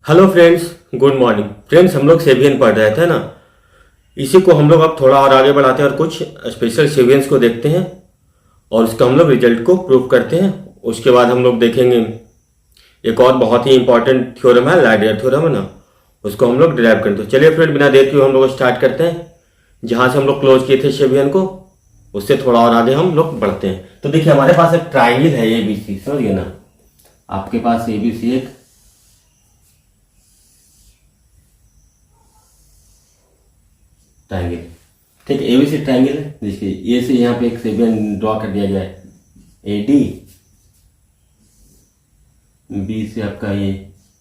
Hello friends, good morning. Friends, हम लोग सेवियन पढ़ रहे थे ना, इसी को हम लोग अब थोड़ा और आगे बढ़ाते हैं और कुछ स्पेशल सेवियंस को देखते हैं और उसका हम लोग रिजल्ट को प्रूव करते हैं। उसके बाद हम लोग देखेंगे एक और बहुत ही इंपॉर्टेंट थ्योरम है, लाइडियर थ्योरम है ना, उसको हम लोग डिराइव करते हैं। चलिए फ्रेंड, बिना देर के हम लोग स्टार्ट करते हैं जहाँ से हम लोग क्लोज किए थे सेवियन को, उससे थोड़ा और आगे हम लोग बढ़ते हैं। तो देखिए, हमारे पास एक ट्राइंगल है ABC, समझिए ना, आपके पास ABC एक ट्राइंगल, ठीक है, एबीसी ट्राइंगल है। देखिए, ए से यहाँ पे एक सेवियन ड्रॉ कर दिया गया है, AD। बी से आपका ये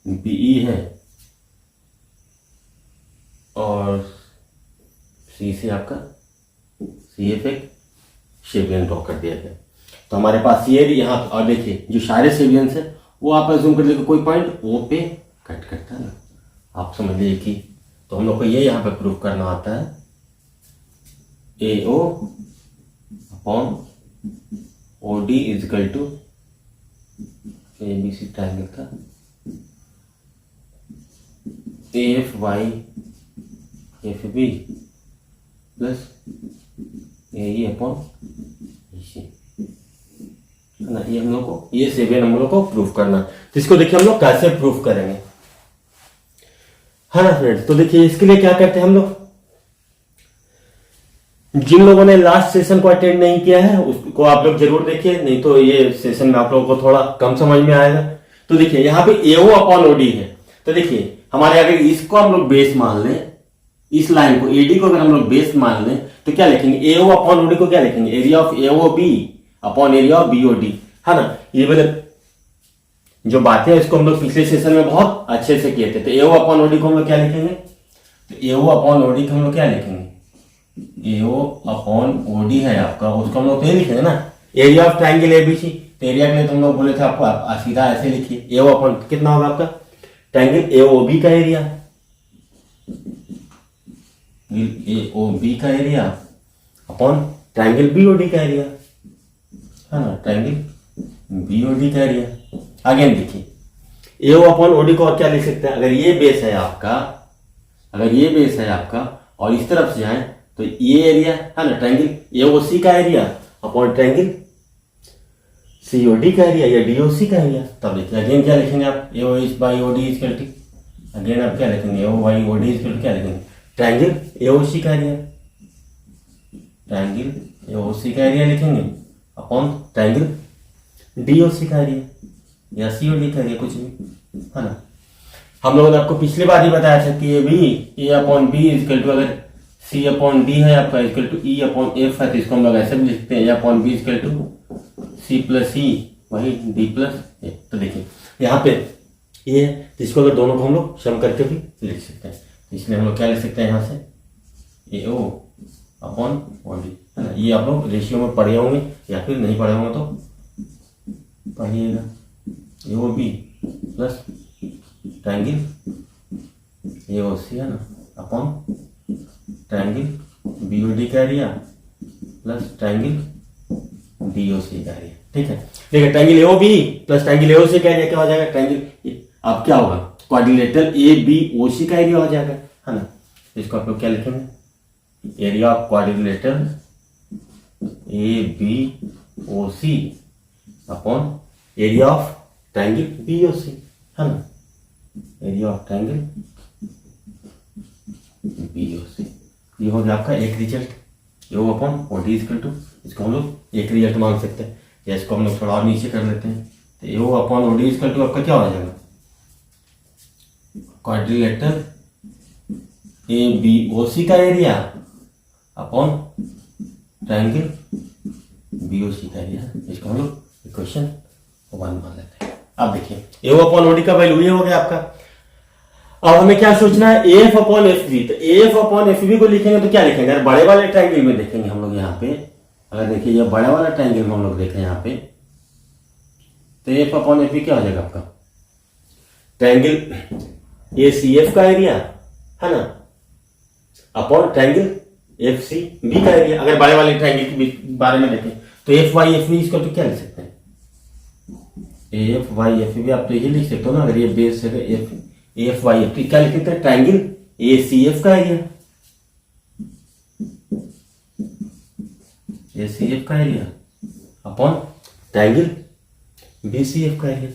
BE है और सी से आपका CF एक सेवियन ड्रॉ कर दिया गया। तो हमारे पास ये यहाँ, और देखिए जो सारे सेवियंस है वो आप अज्यूम कर लीजिए कोई पॉइंट O पे कट करता है ना, आप समझ लीजिए कि, तो हम लोग को ये यहाँ पे प्रूव करना आता है AO upon OD is equal to ABC triangle का AFY FB plus AE upon EC है ना। ये हम लोग को, ये सेवियन हम लोग को प्रूफ करना है। तो इसको देखिए हम लोग कैसे प्रूफ करेंगे, है ना फ्रेंड्स। तो देखिए, इसके लिए क्या करते हैं हम लोग, जिन लोगों ने लास्ट सेशन को अटेंड नहीं किया है उसको आप लोग जरूर देखिए, नहीं तो ये सेशन में आप लोगों को थोड़ा कम समझ में आएगा। तो देखिए यहाँ पे AO अपॉन OD है। तो देखिए हमारे अगर इसको हम लोग बेस मान लें, इस लाइन को AD को अगर हम लोग बेस मान लें तो क्या लिखेंगे, AO अपॉन OD को क्या लिखेंगे, area of AOB upon area of BOD, है ना। ये वाले जो बातें हैं इसको हम लोग पिछले सेशन में बहुत अच्छे से किए थे। तो AO अपॉन OD को हम लोग क्या लिखेंगे, तो AO अपॉन OD को हम लोग क्या लिखेंगे, AO अपॉन OD है आपका, उसको हम लोग तो ये लिखेंगे ना, एरिया ऑफ ट्राइंगल ABC। तो एरिया के लिए तो हम लोग बोले थे आपको, आप सीधा ऐसे लिखिए, AO अपॉन कितना होगा आपका, ट्राइंगल AOB का एरिया, AOB का एरिया अपॉन ट्राइंगल BOD का एरिया, है ना, ट्राइंगल BOD का एरिया। अगेन देखिए, AO अपॉन OD को और क्या लिख सकते हैं, अगर ये बेस है आपका, अगर ये बेस है आपका और इस तरफ से जाए तो ये एरिया है ना, ट्रायंगल AOC का एरिया अपॉन ट्रायंगल COD का एरिया या DOC का एरिया। तब देखिए अगेन क्या लिखेंगे आप, AO by OD is equal to, again आप क्या लिखेंगे, AO by OD is equal to क्या लिखेंगे, ट्रायंगल AOC का एरिया, ट्रायंगल AOC का एरिया लिखेंगे अपॉन ट्रायंगल DOC का एरिया या COD का एरिया, कुछ भी, है ना। हम लोगों ने आपको पिछली बार ही बताया था कि A upon B is equal to, अगर C अपॉन D है आपका equal to E upon F है, तो इसको हम लोग ऐसे भी लिखते हैं, A upon B equal to C plus E वही D प्लस A। तो देखिए यहाँ पे ये है, तो इसको अगर दोनों को हम लोग सम करके भी लिख सकते हैं, तो इसलिए हम लोग क्या लिख सकते हैं यहाँ से, AO अपॉन OD, है ना। ये आप लोग रेशियो में पढ़े होंगे या फिर नहीं पढ़े होंगे तो पढ़िएगा, AOB प्लस ट्रायंगल AOC है ना अपॉन ट्रायंगल BOD का एरिया प्लस ट्रायंगल DOC का एरिया, ठीक है। देखिए triangle AOB plus triangle AOC का एरिया क्या हो जाएगा, ट्रायंगल अब क्या होगा, क्वाड्रिलेटरल ABOC का एरिया हो जाएगा, है ना। इसको आप लोग क्या लिखेंगे, area of quadrilateral ABOC upon area of triangle BOC, है ना, एरिया ऑफ ट्रायंगल BOC। ये हो गया आपका एक result, AO upon OD equal to, इसको हम लोग एक रिजल्ट मान सकते हैं, या इसको हम लोग थोड़ा और नीचे कर लेते हैं। तो AO upon OD equal to आपका क्या हो जाएगा, क्वाड्रिलेटरल ABOC का एरिया अपॉन ट्रायंगल BOC का एरिया। इसको हम लोग इक्वेशन 1 मान लेते हैं। अब देखिए AO अपॉन OD का वैल्यू ये हो गया आपका। अब हमें क्या सोचना है, AF अपॉन FB। तो AF अपॉन FB को लिखेंगे तो क्या लिखेंगे, अगर बड़े वाले ट्रायंगल में देखेंगे हम लोग यहाँ पे, अगर देखिए ये बड़ा वाला ट्रायंगल में हम लोग देखें यहाँ पे, तो AF अपॉन FB क्या हो जाएगा आपका, ट्रायंगल ACF का एरिया, है ना, अपॉन ट्रायंगल FCB का एरिया। अगर बड़े वाले ट्रायंगल के बारे में देखें तो FY FB इसको तो क्या लिख सकते हैं, AF YF भी आप तो यही लिख सकते हो ना, अगर ये बेस है एफ वाई एफ, क्या लिख सकते हैं, ट्राइंगल ए सी एफ का एरिया, ए सी एफ का area upon triangle B C F का एरिया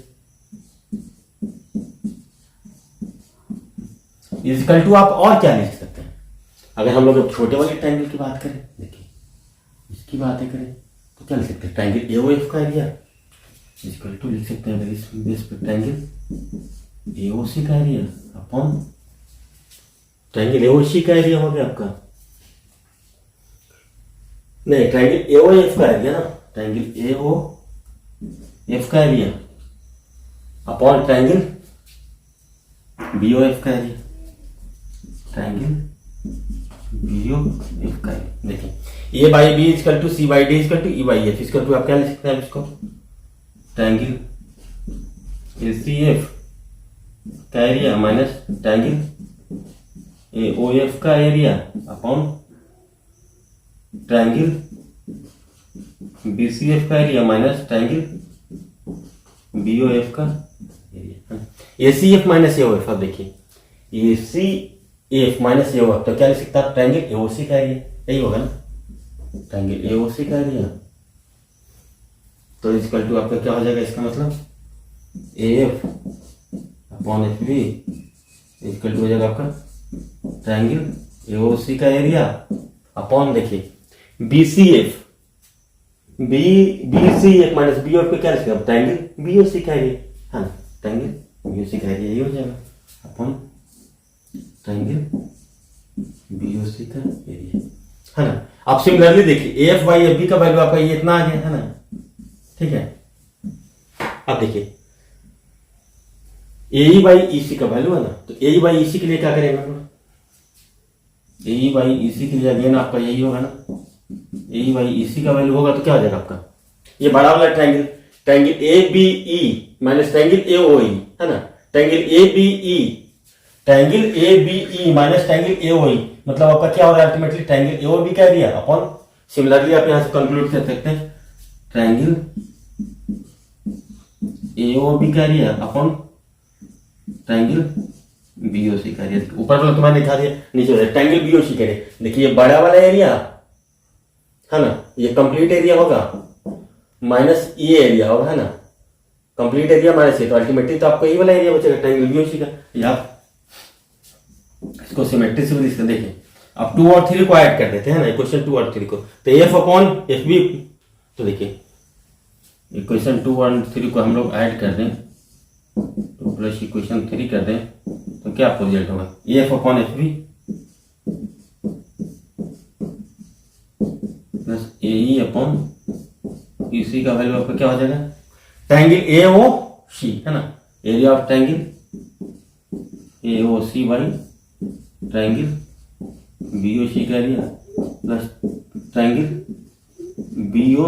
इजिकल टू, आप और क्या लिख सकते हैं। अगर हम लोग छोटे वाले ट्राइंगल की बात करें, देखिए इसकी बातें करें तो क्या लिख सकते हैं, ट्राइंगल ए ओ एफ का एरिया इजिकल टू लिख सकते हैं इस बेस पे ट्राइंगल ए ओ सी का area upon triangle A O C का एरिया हो गया आपका, नहीं ट्राइंगल ए ओ एफ का एरिया ना, ट्राइंगल ए ओ एफ का area upon triangle B O F का area, triangle B O F का एरिया। देखिए A by B is equal to C by D is equal to E by F, is equal to आप क्या लिख सकते हैं इसको, ट्राइंगल ए सी एफ का area minus triangle A O F का area upon triangle B C F का area minus triangle B O F का area, A C F minus A O F. अब देखिए A C F minus A O F, तो क्या लिख सकता है, ट्राइंगल ए ओ सी का एरिया, यही होगा ना, ट्राइंगल ए ओ सी का एरिया, तो इक्वल टू आपका क्या हो जाएगा, इसका मतलब A F upon F B equal to हो जाएगा आपका ट्राइंगल ए ओ सी का एरिया अपॉन देखिए B C F, B C F minus B F को क्या लिखेगा, ट्राइंगल बी ओ सी का एरिया, हाँ ट्राइंगल बी ओ सी का एरिया ये हो जाएगा upon triangle B O C का एरिया, है ना। अब सिमिलरली देखिए A F by F B का वैल्यू आपका ये इतना आ गया, है ना, ठीक है। अब देखिए ए ई बाई ई सी का वैल्यू है ना, तो ए ई बाई ई सी के लिए क्या करेंगे हम लोग, ए ई बाई ई सी के लिए अगेन आपका यही होगा ना, ए ई बाई ई सी का वैल्यू होगा तो क्या हो जाएगा आपका, ये बड़ा वाला triangle, triangle A B E minus triangle A O E, है ना, triangle A B E, triangle A B E minus triangle A O E, मतलब आपका क्या होगा ultimately triangle A O B का एरिया अपॉन, सिमिलरली आप यहां से कंक्लूड कर सकते हैं ट्राइंगल ए ओ बी का area upon triangle B O C का एरिया। ऊपर वाला तुम्हारे दिखा दिया, नीचे हो जाए ट्राइंगल बी ओ सी का एरिया। देखिए ये बड़ा वाला एरिया है ना, ये कंप्लीट एरिया होगा माइनस ये एरिया होगा, है ना, कंप्लीट एरिया माइनस ये, तो अल्टीमेटली तो आपको ये वाला एरिया बचेगा ट्राइंगल बी ओ सी का। या इसको सिमेट्री से भी लिख, देखिए अब 2 और 3 को ऐड कर देते हैं ना, इक्वेशन 2 और 3 को, तो एफ अपॉन एफ बी, तो देखिए इक्वेशन 2 और 3 को हम लोग ऐड कर दें, 2 प्लस इक्वेशन 3 कर दें, तो क्या आपको रिजल्ट होगा, F upon F B plus A E upon E C का वैल्यू आपका क्या हो जाएगा, ट्राइंगल ए ओ सी, है ना, area of triangle A O C by triangle B O C का area plus triangle B O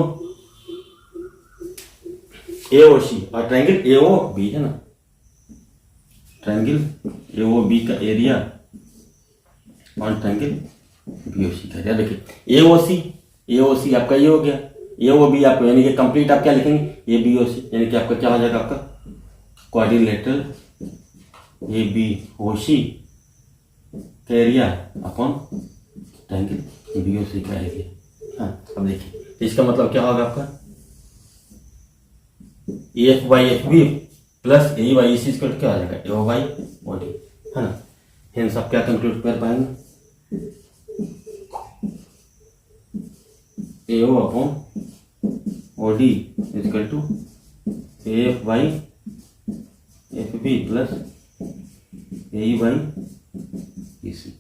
A O C और triangle A O B, है ना, ट्राइंगल ए ओ बी का area और triangle B O C का area. देखिए ए O सी आपका ये हो गया, ए ओ बी आपको यानी कि कंप्लीट आप क्या लिखेंगे ए बी ओ सी, यानी कि आपका क्या हो जाएगा, आपका quadrilateral A B O C का area upon triangle B O C का एरिया। हाँ अब देखिए इसका मतलब क्या होगा आपका A F by F B plus A by E C क्या हो जाएगा ए ओ बाई ओ डी, है ना। हेंस आप क्या कंक्लूड कर पाएंगे, A O upon O D is equal to A F by F B plus A by E C,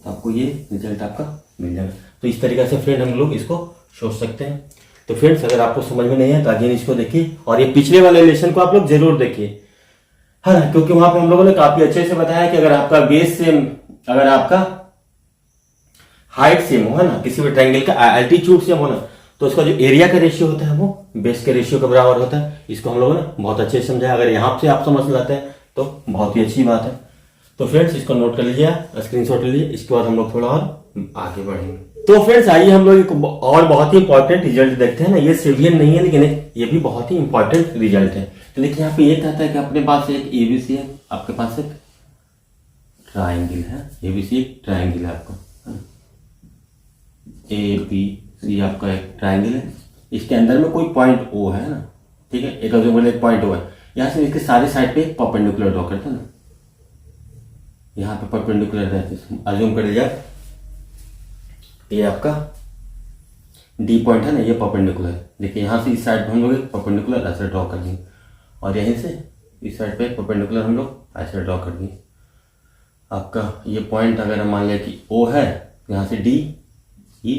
आपको ये रिजल्ट आपका मिल जाएगा। तो इस तरीके से फ्रेंड हम लोग इसको सोच सकते हैं। तो फ्रेंड्स अगर आपको समझ में नहीं है तो अगेन इसको देखिए और ये पिछले वाले लेसन को आप लोग जरूर देखिए, है ना, क्योंकि वहां पे हम लोगों ने काफी अच्छे से बताया कि अगर आपका बेस सेम, अगर आपका हाइट सेम हो, है ना, किसी भी ट्रायंगल का एल्टीट्यूड सेम हो ना, तो उसका जो एरिया का रेशियो होता है वो बेस के रेशियो के बराबर होता है। इसको हम लोगों ने बहुत अच्छे से समझाया। अगर यहाँ से आप समझ लाते हैं तो बहुत ही अच्छी बात है। तो फ्रेंड्स इसको नोट कर लीजिए, स्क्रीनशॉट ले लीजिए। इसके बाद हम लोग थोड़ा और आगे बढ़ेंगे। तो फ्रेंड्स आइए हम लोग एक और बहुत ही इंपॉर्टेंट रिजल्ट देखते हैं ना। ये सिविलियन नहीं है लेकिन ये भी बहुत ही इंपॉर्टेंट रिजल्ट है। तो देखिए यहाँ पे ये कहता है कि अपने पास एक एबीसी है, आपके पास एक ट्राइंगल है, ABC एक ट्राइंगल है आपका, ABC आपका एक ट्राइंगल है। इसके अंदर में कोई पॉइंट O है ना, ठीक है, एक एक पॉइंट O है। यहाँ से इसके सारे साइड पे परपेंडिकुलर ड्रॉ करते हैं ना, यहाँ पे परपेंडिकुलर रहते हैं, अज्यूम कर लिया ये आपका D पॉइंट है ना, ये परपेंडिकुलर है। देखिए यहाँ से इस साइड पे हम लोग एक परपेंडिकुलर ऐसे ड्रॉ कर देंगे, और यहीं से इस साइड पे परपेंडिकुलर हम लोग ऐसे ड्रॉ कर देंगे। आपका ये पॉइंट अगर हम मान लिया कि O है, यहाँ से D E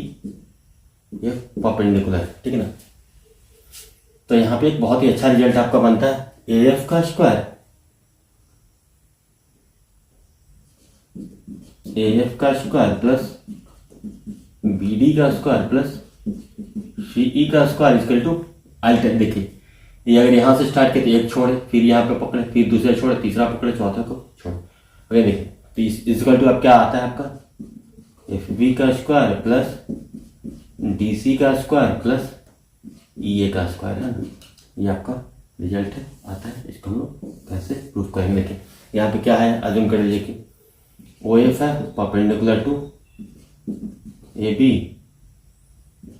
ये परपेंडिकुलर है, ठीक है ना। तो यहाँ पे एक बहुत ही अच्छा रिजल्ट आपका बनता है, AF का स्क्वायर प्लस BD का स्क्वायर प्लस CE का स्क्वायर इक्वल टू अल्टर। देखिए ये अगर यहाँ से स्टार्ट किया तो एक छोड़े, फिर यहाँ पे पकड़े, फिर दूसरा छोड़े, तीसरा पकड़े, चौथा को छोड़े। अगर देखिए तो इक्वल टू अब क्या आता है आपका, FB का स्क्वायर प्लस DC का स्क्वायर प्लस EA का स्क्वायर है ना, ये आपका रिजल्ट है, आता है। इसको हम लोग कैसे प्रूफ करेंगे, देखिए यहाँ पे क्या है, अज्यूम कर लीजिए कि OF है परपेंडिकुलर टू AB,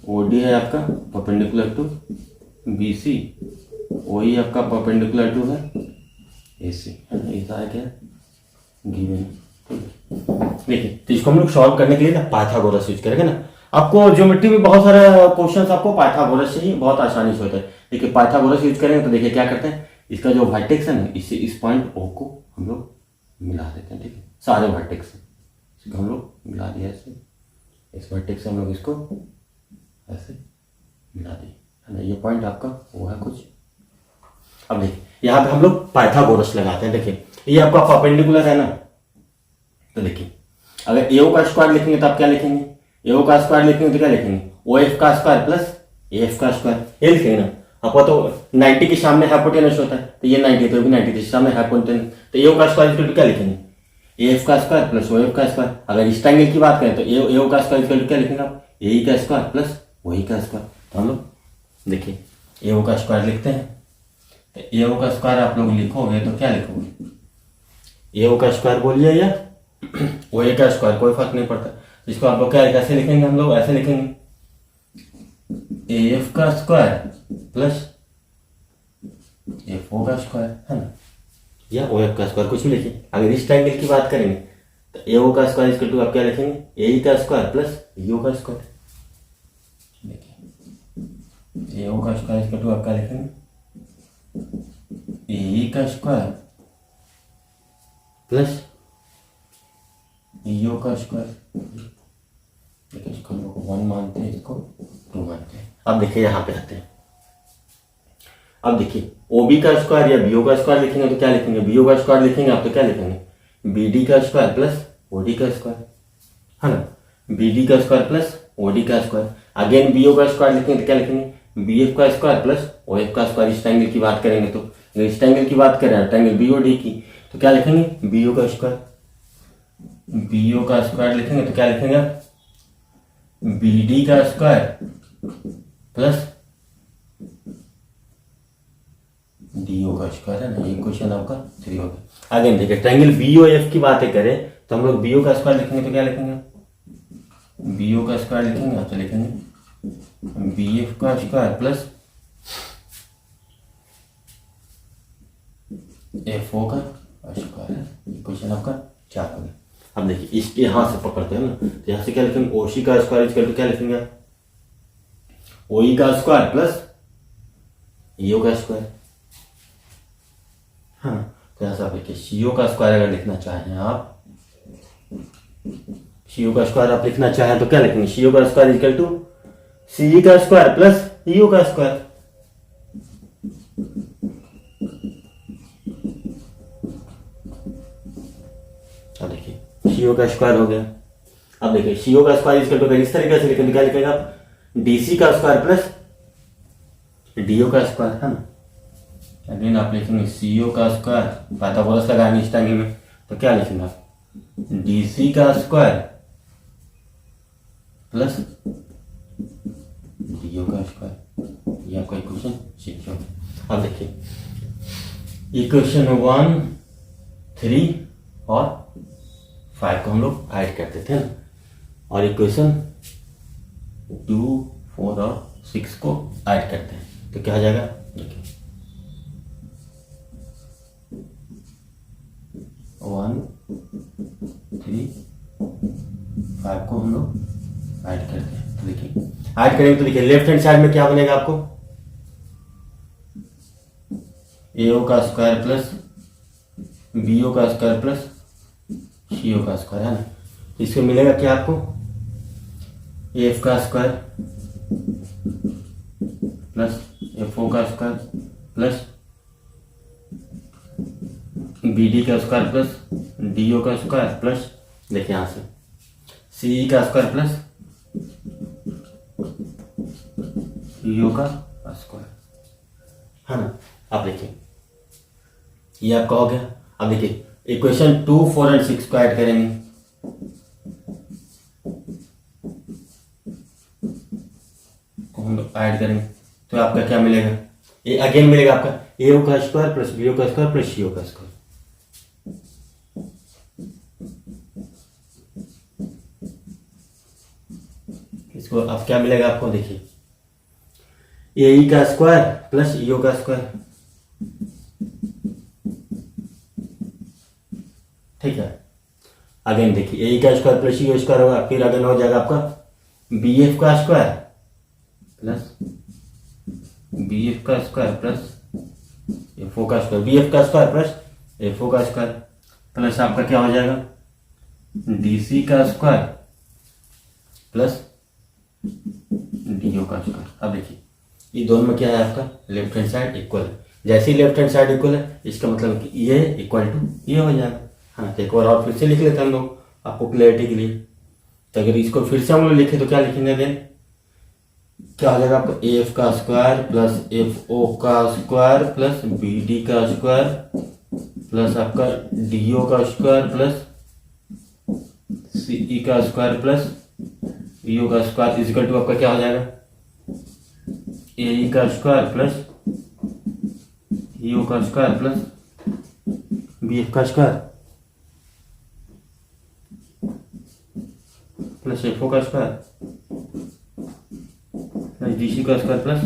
OD है आपका परपेंडिकुलर टू BC, OE आपका परपेंडिकुलर टू है AC, है ना, ऐसा है क्या गिवन। देखिए तो इसको हम लोग सॉल्व करने के लिए ना पाइथागोरस यूज करेंगे ना। आपको ज्योमेट्री में बहुत सारे क्वेश्चंस आपको पाइथागोरस से ही बहुत आसानी से होता है। देखिए पाइथागोरस यूज करेंगे तो देखिए क्या करते हैं, इसका जो वर्टेक्स है ना, इससे इस पॉइंट O को हम लोग मिला देते हैं, ठीक है, सारे वर्टेक्स से इसको हम लोग मिला दिया ऐसे, इस वर्टेक्स से हम लोग इसको ऐसे मिला दिए, है ना, ये पॉइंट आपका वो है कुछ। अब देखिए यहाँ पे हम लोग पाइथागोरस लगाते हैं। देखिए ये आपका परपेंडिकुलर है ना, तो देखिए अगर AO का स्क्वायर लिखेंगे तो आप क्या लिखेंगे, AO का स्क्वायर लिखेंगे तो क्या लिखेंगे, OF का स्क्वायर प्लस AF का स्क्वायर, ये लिखेंगे ना। आपको तो 90 के सामने हाइपोटेनस होता है, तो ये 90 तो भी 90 के सामने हाइपोटेनस, तो AO का स्क्वायर इक्वल टू क्या लिखेंगे, AF का स्क्वायर प्लस OF का स्क्वायर। अगर इस ट्रायंगल की बात करें तो AO का स्क्वायर इक्वल टू क्या लिखेंगे आप, AE का स्क्वायर प्लस OE का स्क्वायर। तो हम लोग देखिए AO का स्क्वायर लिखते हैं, तो AO का स्क्वायर आप लोग लिखोगे तो क्या लिखोगे, AO का स्क्वायर बोलिए या OA का स्क्वायर, कोई फर्क नहीं पड़ता। इसको आप लोग क्या कैसे लिखेंगे, हम लोग ऐसे लिखेंगे AF का स्क्वायर प्लस FO का स्क्वायर, है ना, या OF का स्क्वायर, कुछ भी लिखिए। अगर इस ट्रायंगल की बात करेंगे तो AO का स्क्वायर इक्वल टू आप क्या लिखेंगे, AE का स्क्वायर प्लस BO का स्क्वायर। देखिए AO का स्क्वायर इक्वल टू आप क्या लिखेंगे, AE का स्क्वायर प्लस BO का स्क्वायर। देखिए इसको हम लोग 1 मानते हैं, इसको 2 मानते हैं। अब देखिए यहाँ पे आते हैं, अब देखिए OB का स्क्वायर या BO का स्क्वायर लिखेंगे तो क्या लिखेंगे, BO का स्क्वायर लिखेंगे आप तो क्या लिखेंगे, BD का स्क्वायर प्लस OD का स्क्वायर, है ना, BD का स्क्वायर प्लस OD का स्क्वायर। अगेन BO का स्क्वायर लिखेंगे तो क्या लिखेंगे, BF का स्क्वायर प्लस OF का स्क्वायर। इस ट्रायंगल की बात करेंगे तो, अगर इस ट्रायंगल की बात करें ट्रायंगल BOD की, तो क्या लिखेंगे, BO का स्क्वायर, BO का स्क्वायर लिखेंगे तो क्या लिखेंगे, BD का स्क्वायर प्लस DO का स्क्वायर, है ना। ये क्वेश्चन आपका 3 हो गया। अगेन देखिए ट्रायंगल BOF की बातें करें तो हम लोग BO का स्क्वायर लिखेंगे तो क्या लिखेंगे, BO का स्क्वायर लिखेंगे आप तो लिखेंगे BF का स्क्वायर प्लस FO का स्क्वायर, है। ये क्वेश्चन आपका 4 हो गया। अब देखिए इसके यहां से पकड़ते हैं ना, तो यहां से क्या लिखेंगे, OC का स्क्वायर इक्वल टू क्या लिखेंगे, OE का स्क्वायर प्लस EO का स्क्वायर, हाँ। तो यहाँ से आप लिखिए CO का स्क्वायर अगर लिखना चाहें आप, CO का स्क्वायर आप लिखना चाहें तो क्या लिखेंगे, CO का स्क्वायर इक्वल टू CE का स्क्वायर प्लस EO का स्क्वायर। अब देखिए CO का स्क्वायर हो गया। अब देखिए CO का स्क्वायर इक्वल टू इस तरीके से लिखेंगे क्या लिखेगा आप, DC का स्क्वायर प्लस DO का स्क्वायर, है ना। अगेन आप लिखेंगे CO का स्क्वायर, पाइथागोरस लगाएंगे इस ट्रायंगल में तो क्या लिखेंगे आप, DC का स्क्वायर प्लस DO का स्क्वायर। ये आपका इक्वेशन 6 हो गया। अब देखिए इक्वेशन 1, 3 और 5 को हम लोग ऐड करते थे ना, और इक्वेशन 2, 4 और 6 को ऐड करते हैं तो क्या हो जाएगा, देखिए 1, 3, 5 को हम लोग ऐड करते हैं। तो देखिए ऐड करेंगे तो देखिए लेफ्ट हैंड साइड में क्या बनेगा आपको, AO का स्क्वायर प्लस BO का स्क्वायर प्लस CO का स्क्वायर, है ना। इसमें मिलेगा क्या आपको, AF का स्क्वायर प्लस FO का स्क्वायर प्लस BD का स्क्वायर प्लस DO का स्क्वायर प्लस देखिए यहां से CE का स्क्वायर प्लस CO का स्क्वायर, है ना। अब देखिए ये आपका हो गया। अब देखिए इक्वेशन 2, 4 और 6 को ऐड करेंगे, हम लोग ऐड करेंगे तो आपका क्या मिलेगा, ये अगेन मिलेगा आपका AO का स्क्वायर प्लस BO का स्क्वायर प्लस CO का स्क्वायर। इसको अब क्या मिलेगा आपको, देखिए AE का स्क्वायर प्लस EO का स्क्वायर, ठीक है। अगेन देखिए AE का स्क्वायर प्लस EO स्क्वायर होगा, फिर अगेन हो जाएगा आपका BF का स्क्वायर प्लस BF का स्क्वायर प्लस FO का स्क्वायर, BF का स्क्वायर प्लस FO का स्क्वायर प्लस आपका क्या हो जाएगा DC का स्क्वायर प्लस DO का स्क्वायर। अब देखिए ये दोनों में क्या है आपका, लेफ्ट हैंड साइड इक्वल है। जैसे ही लेफ्ट हैंड साइड इक्वल है इसका मतलब कि ये इक्वल टू ये हो जाएगा। हाँ तो एक और फिर से लिख लेते हैं हम लोग आपको क्लैरिटी के लिए। तो अगर इसको फिर से हम लोग लिखे तो क्या लिखेंगे, अगेन क्या हो जाएगा आपका AF का स्क्वायर प्लस FO का स्क्वायर प्लस BD का स्क्वायर प्लस आपका DO का स्क्वायर प्लस CE का स्क्वायर प्लस BO का स्क्वायर इक्वल टू आपका क्या हो जाएगा AE का स्क्वायर प्लस EO का स्क्वायर प्लस BF का स्क्वायर प्लस FO का स्क्वायर प्लस DC का स्क्वायर प्लस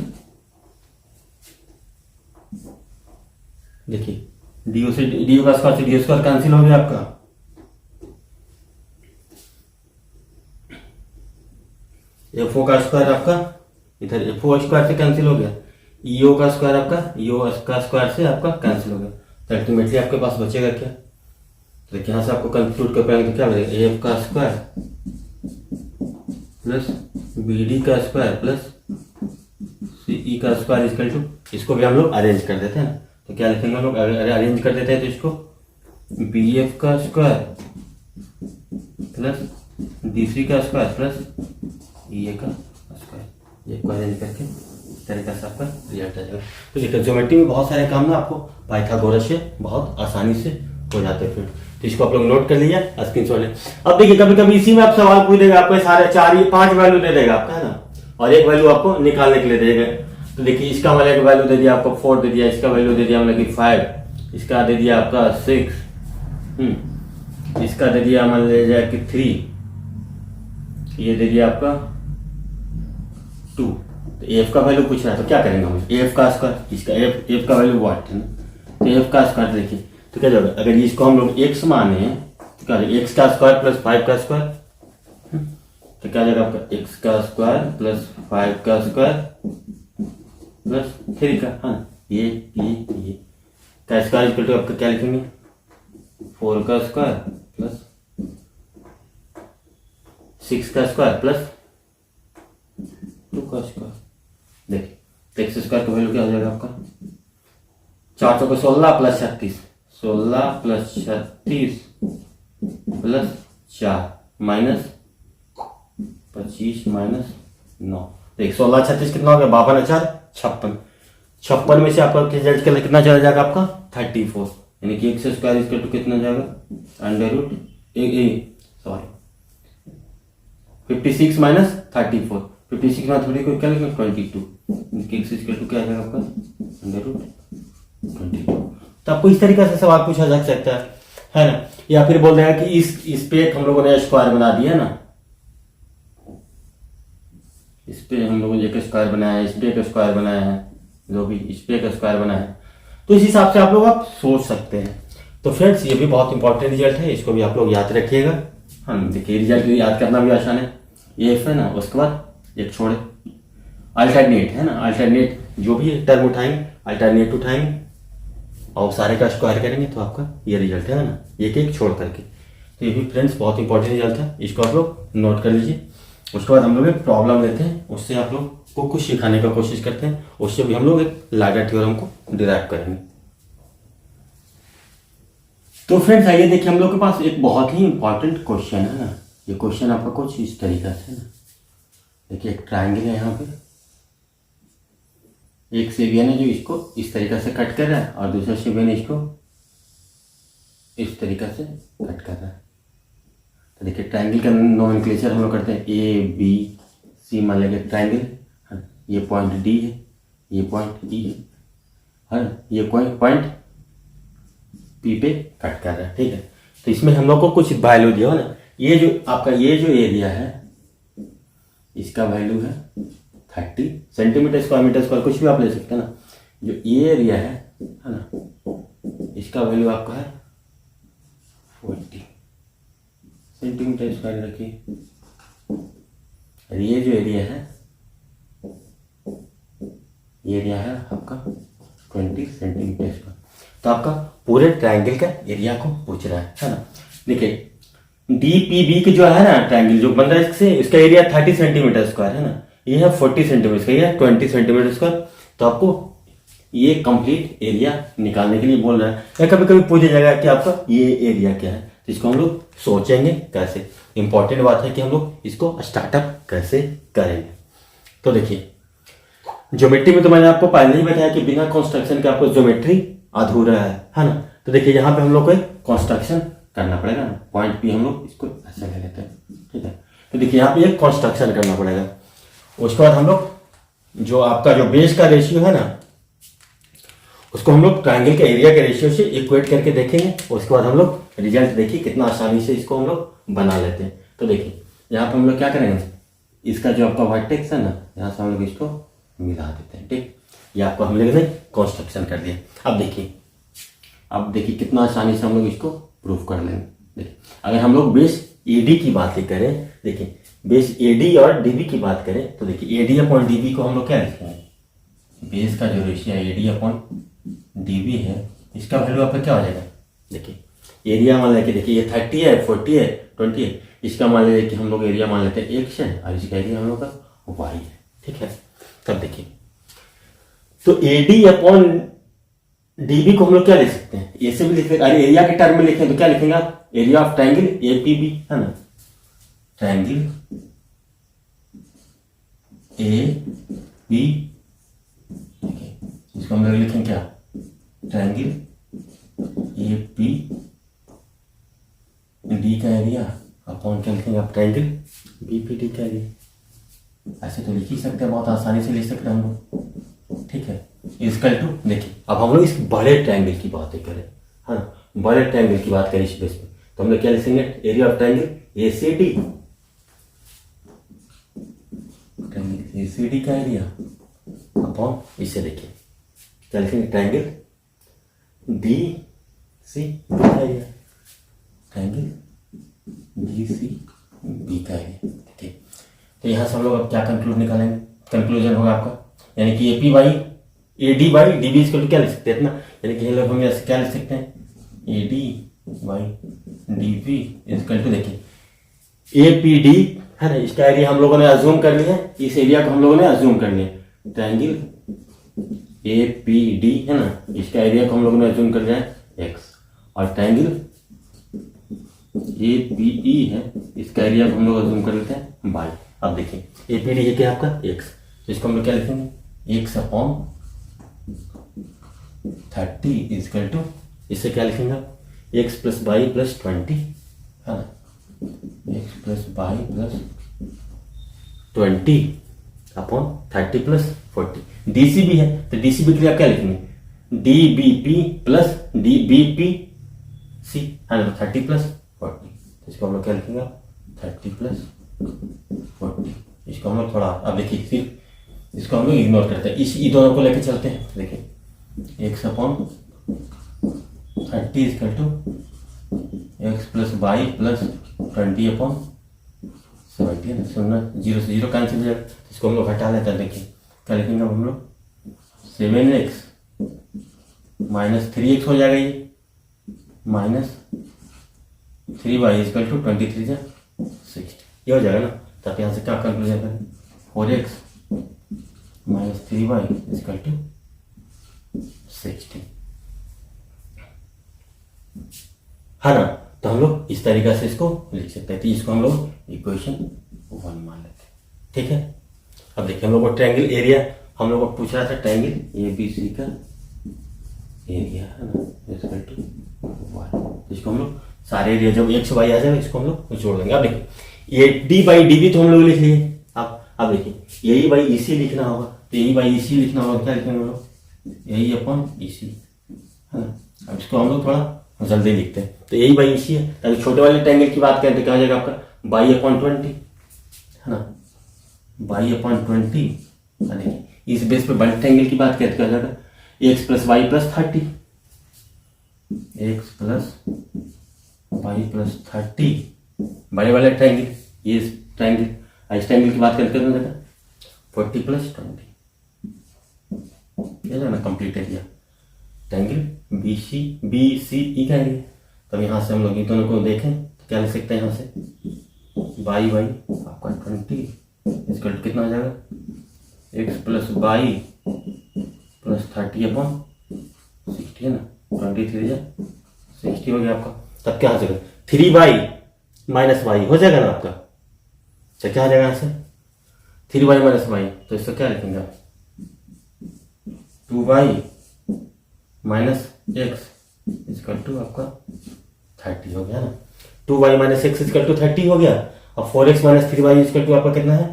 देखिए DO से DO का स्क्वायर से DO स्क्वायर कैंसिल हो गया आपका, FO का स्क्वायर आपका इधर FO स्क्वायर से कैंसिल हो गया, EO का स्क्वायर आपका EO का स्क्वायर से आपका कैंसिल हो गया। तो अल्टीमेटली आपके पास बचेगा क्या, तो देखिए यहाँ से आपको कंक्लूड कर पाएंगे तो क्या बचेगा AF का स्क्वायर प्लस BD का स्क्वायर प्लस CE का स्क्वायर इक्वल टू, इसको भी हम लोग अरेंज कर देते हैं ना। तो क्या लिखेंगे हम लोग, अगर अरेंज कर देते हैं तो इसको BF का स्क्वायर प्लस DC का स्क्वायर प्लस EA का स्क्वायर, ये को अरेंज करके इस तरीके से आपका रिजल्ट आ जाएगा। तो देखिए ज्योमेट्री में बहुत सारे काम ना आपको पाइथागोरस से बहुत आसानी से हो जाते हैं। तो इसको आप लोग नोट कर लीजिए, स्क्रीनशॉट ले। अब देखिए कभी कभी इसी में आप सवाल पूछ देगा, आपको सारे 4 5 वैल्यू दे देगा आपका, है ना, और एक वैल्यू आपको निकालने के लिए दे देगा। तो देखिए इसका वाला एक वैल्यू दे दिया आपको 4 दे दिया, इसका वैल्यू दे दिया हमने कि 5, इसका दे दिया आपका 6, इसका दे दिया मान लीजिए कि 3, ये दे दिया आपका 2। तो AF का वैल्यू पूछ रहा है तो क्या करेंगे हम, AF का स्क्वायर, इसका AF का वैल्यू व्हाट है ना, तो AF का स्क्वायर देखिए तो क्या जाएगा, अगर इसको हम लोग x माने तो क्या जाएगा x का स्क्वायर प्लस 5 का स्क्वायर, तो क्या जाएगा आपका x का स्क्वायर प्लस 5 का स्क्वायर प्लस 3 का, हाँ ये का स्क्वायर इक्वल टू आपका क्या लिखेंगे 4 का स्क्वायर प्लस 6 का स्क्वायर प्लस 2 का स्क्वायर। देखिए एक्स स्क्वायर का वैल्यू क्या हो जाएगा आपका 4 चौके 16 plus 36, 16 plus 36 plus 4 minus 25 minus 9। देख 16 36 कितना हो गया 52 4 56, 56 में से आपका रिजल्ट कितना चला जाएगा आपका 34, यानी कि एक्स स्क्वायर इक्वल टू कितना जाएगा अंडर रूट सॉरी 56 माइनस 34, 56 में 30 को क्या लिखेंगे 22, एक्स इक्वल टू क्या आ जाएगा आपका अंडर रूट 22। तो आपको इस तरीके से सवाल पूछा जा सकता है। है ना। या फिर बोल देगा कि इस पे एक हम लोगों ने स्क्वायर बना दिया ना, इस पे हम लोगों ने एक स्क्वायर बनाया है, इस पे एक स्क्वायर बनाया है, जो भी इस पे एक स्क्वायर बनाया है, तो इस हिसाब से आप लोग आप सोच सकते हैं। तो फ्रेंड्स ये भी बहुत इंपॉर्टेंट रिजल्ट है, इसको भी आप लोग याद रखिएगा। हाँ देखिए रिजल्ट याद करना भी आसान है। ये एफ है ना, उसके बाद एक छोड़े अल्टरनेट है ना, अल्टरनेट जो भी टर्म उठाएंगे अल्टरनेट उठाएंगे और सारे का स्क्वायर करेंगे तो आपका ये रिजल्ट है ना, एक एक छोड़ करके। तो ये भी फ्रेंड्स बहुत इंपॉर्टेंट रिजल्ट है, इसको आप लोग नोट कर लीजिए। उसके बाद हम लोग एक प्रॉब्लम लेते हैं, उससे आप लोग को कुछ सिखाने का कोशिश करते हैं, उससे भी हम लोग एक लैडर थ्योरम को डिराइव करेंगे। तो फ्रेंड्स आइए देखिए, हम लोग के पास एक बहुत ही इंपॉर्टेंट क्वेश्चन है ना। ये क्वेश्चन आपका कुछ इस तरीका से ना, देखिए एक ट्राइंगल है यहाँ पे, एक सेवियन है जो इसको इस तरीका से कट कर रहा है और दूसरा सेवियन इसको इस तरीका से कट कर रहा है। तो देखिए ट्राइंगल का नोमेनक्लेचर हम लोग करते हैं ए बी सी, मान लेंगे ट्राइंगल, ये पॉइंट डी है, ये पॉइंट ई है, ये पॉइंट पी पे कट कर रहा है, ठीक है। तो इसमें हम लोग को कुछ वैल्यू दिया हो ना, ये जो आपका ये जो एरिया है इसका वैल्यू है 30 सेंटीमीटर स्क्वायर मीटर स्क्वायर, कुछ भी आप ले सकते हैं ना। जो ये एरिया है ना, इसका वैल्यू आपका है 40 सेंटीमीटर स्क्वायर रखिए। और ये जो एरिया है, ये एरिया है आपका 20 सेंटीमीटर स्क्वायर। तो आपका पूरे ट्रायंगल का एरिया को पूछ रहा है ना। देखिए डीपीबी के जो है ना ट्रायंगल जो बन रहा है इससे, इसका एरिया 30 सेंटीमीटर स्क्वायर है ना, ये है 40 सेंटीमीटर, ये है 20 सेंटीमीटर स्क्वायर। तो आपको ये कंप्लीट एरिया निकालने के लिए बोल रहा है, या कभी कभी पूछा जाएगा कि आपका ये एरिया क्या है। तो इसको हम लोग सोचेंगे कैसे, इंपॉर्टेंट बात है कि हम लोग इसको स्टार्टअप कैसे करेंगे। तो देखिए ज्योमेट्री में तो मैंने आपको पहले ही बताया कि बिना कंस्ट्रक्शन के आपको ज्योमेट्री अधूरा है ना। तो देखिए यहाँ पे हम लोग को एक कंस्ट्रक्शन करना पड़ेगा ना, पॉइंट पी हम लोग इसको ऐसे ले लेते हैं, ठीक है। तो देखिए यहाँ पे एक कंस्ट्रक्शन करना पड़ेगा। उसके बाद हम लोग जो आपका जो बेस का रेशियो है ना, उसको हम लोग ट्रायंगल के एरिया के रेशियो से इक्वेट करके देखेंगे। उसके बाद हम लोग रिजल्ट देखिए कितना आसानी से इसको हम लोग बना लेते हैं। तो देखिए यहाँ पे हम लोग क्या करेंगे, इसका जो आपका वर्टेक्स है ना, यहाँ से हम लोग इसको मिला देते हैं, ठीक। ये आपको हम लोग ने कंस्ट्रक्शन कर दिया। अब देखिए कितना आसानी से हम लोग इसको प्रूफ कर लेंगे। देखिए अगर हम लोग बेस एडी की बात करें, देखिए बेस एडी और डीबी की बात करें, तो देखिए एडी अपॉन डीबी को हम लोग क्या लिखेंगे, बेस का जो रेशियो एडी अपॉन डीबी है, इसका वैल्यू आपका क्या हो जाएगा। देखिए एरिया मान लेके, देखिए ये 30 है, 40 है, 20 है, इसका मान लीजिए कि हम लोग एरिया मान लेते हैं x है और इसका एरिया हम लोग का y है, ठीक है। तब देखिए तो एडी अपॉन डीबी को हम लोग क्या लिख सकते हैं, ऐसे भी लिख सकते हैं। अरे एरिया के टर्म में लिखें तो क्या लिखेंगे आप, एरिया ऑफ ट्रायंगल एपीबी है ना, ट्रायंगल एपी, इसको हम लोग लिखेंगे क्या, ट्रायंगल एपी डी का एरिया अपॉन क्या लिखेंगे आप, ट्रायंगल बीपीडी का एरिया। ऐसे तो लिख ही सकते हैं, बहुत आसानी से लिख सकते हैं हम लोग, ठीक है। इक्वल टू, देखिए अब हम लोग इस बड़े ट्रायंगल की बात करें, हाँ बड़े ट्रायंगल की बात करें इस बेस पे, तो हम लोग क्या लिखेंगे, area of triangle ACD, triangle ACD का एरिया अपॉन, इसे देखिए क्या लिखेंगे, ट्रायंगल डी सी बी का area, triangle D C B का एरिया, ठीक है। तो यहाँ से हम लोग अब क्या कंक्लूड निकालेंगे, कंक्लूजन होगा आपका, यानी कि AP by AD by DB इसको क्या लिख सकते हैं इतना, यानी कि ये लोग हम ऐसे क्या लिख सकते हैं, AD by DB equal to, देखिए एपीडी है ना, इसका एरिया हम लोगों ने अज्यूम कर लिया, इस एरिया को हम लोगों ने अज्यूम कर लिया, ट्रायंगल एपीडी है ना, इसका एरिया को हम लोगों ने अज्यूम कर लिया है एक्स, और ट्रायंगल एपीई है, इसका एरिया को हम लोग अज्यूम कर लेते हैं बाई। अब देखिए एपीडी है क्या आपका एक्स, तो इसको हम लोग क्या लिखेंगे, एक्स अपॉन 30 इक्वल टू, इससे क्या लिखेंगे एक्स प्लस बाई प्लस 20 है ना, x plus by plus 20 upon 30 plus 40। DCB है तो डीसीबी के लिए आप क्या लिखेंगे, डीबीपी प्लस डीबीपी सी है ना, 30 प्लस 40, इसको हम लोग क्या लिखेंगे 30 प्लस 40। इसको हम लोग थोड़ा अब देखिए फिर इसको हम लोग इग्नोर करते हैं, इस दोनों को लेके चलते हैं। देखिए x upon 30 equal to x plus Y plus 20 upon 70। सुनना 0 से 0 कैंसिल हो जाएगा, इसको हम लोग हटा लेते हैं। देखिए क्या लिखेंगे हम लोग 7x माइनस 3x हो जाएगा, ये माइनस 3y इक्वल टू 23 जा 60, ये हो जाएगा ना। तो आप यहाँ से क्या कंक्लूजन करें 4x minus 3y equal to 60 है ना। तो हम लोग इस तरीके से इसको लिख सकते हैं। तो इसको हम लोग इक्वेशन 1 मान लेते हैं, ठीक है। अब देखिए हम लोग को ट्रायंगल एरिया हम लोग को पूछ रहा था, ट्रायंगल ABC का एरिया है ना इक्वल टू 1। इसको हम लोग सारे एरिया जब x y आ जाएगा इसको हम लोग जोड़ देंगे। अब देखिए ये d बाई डी भी तो हम लोग लिख लिए। अब देखिए यही बाई EC लिखना होगा, तो यही बाई EC लिखना होगा, क्या लिखेंगे हम लोग यही अपॉन EC है ना। अब इसको हम लोग थोड़ा जल्दी लिखते हैं, तो यही बाई EC है। अगर छोटे वाले ट्रायंगल की बात करें तो क्या हो जाएगा आपका बाई अपॉन 20 है ना, बाई अपॉन 20। देखिए इस बेस पे बड़े ट्रायंगल की बात करें तो क्या हो जाएगा x plus Y plus 30, x plus Y plus 30 बड़े वाले ट्रायंगल। ये ट्रायंगल इस ट्रायंगल की बात करते हैं 40 प्लस 20 ये ना कंप्लीट एरिया ट्रायंगल BCE का एरिया। तब यहाँ से हम लोग ये दोनों को देखें तो क्या लिख सकते हैं यहाँ से बाई बाई आपका 20 इसका कितना हो जाएगा x plus Y plus 30 upon 60 है ना, 23 या 60 हो गया आपका। तब क्या हो जाएगा 3y माइनस वाई हो जाएगा ना आपका। तो क्या आ जाएगा यहाँ से 3y माइनस वाई, तो इसको क्या लिखेंगे आप 2y minus x is equal to आपका 30 हो गया ना। 2y minus x is equal to 30 हो गया। और 4x minus 3y is equal to आपका कितना है,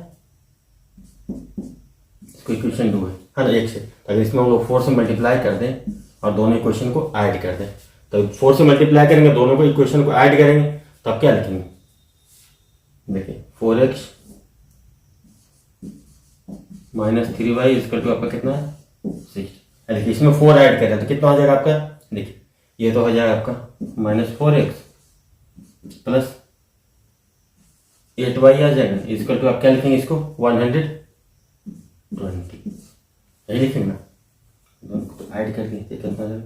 इसको इक्वेशन 2 है ना 1 से। अगर इसमें हम लोग 4 से मल्टीप्लाई कर दें और दोनों इक्वेशन को ऐड कर दें, तो 4 से मल्टीप्लाई करेंगे दोनों को इक्वेशन को ऐड करेंगे तो आप क्या लिखेंगे देखिए 4x minus 3y is equal to आपका कितना है 6। देखिए इसमें 4 ऐड करें तो कितना हो जाएगा आपका, देखिए ये तो हो जाएगा आपका माइनस 4x प्लस 8y आ जाएगा इजकल टू आप क्या लिखेंगे इसको 120 यही लिखेंगे ना। दोनों को तो ऐड कर दिए कितना हो जाएगा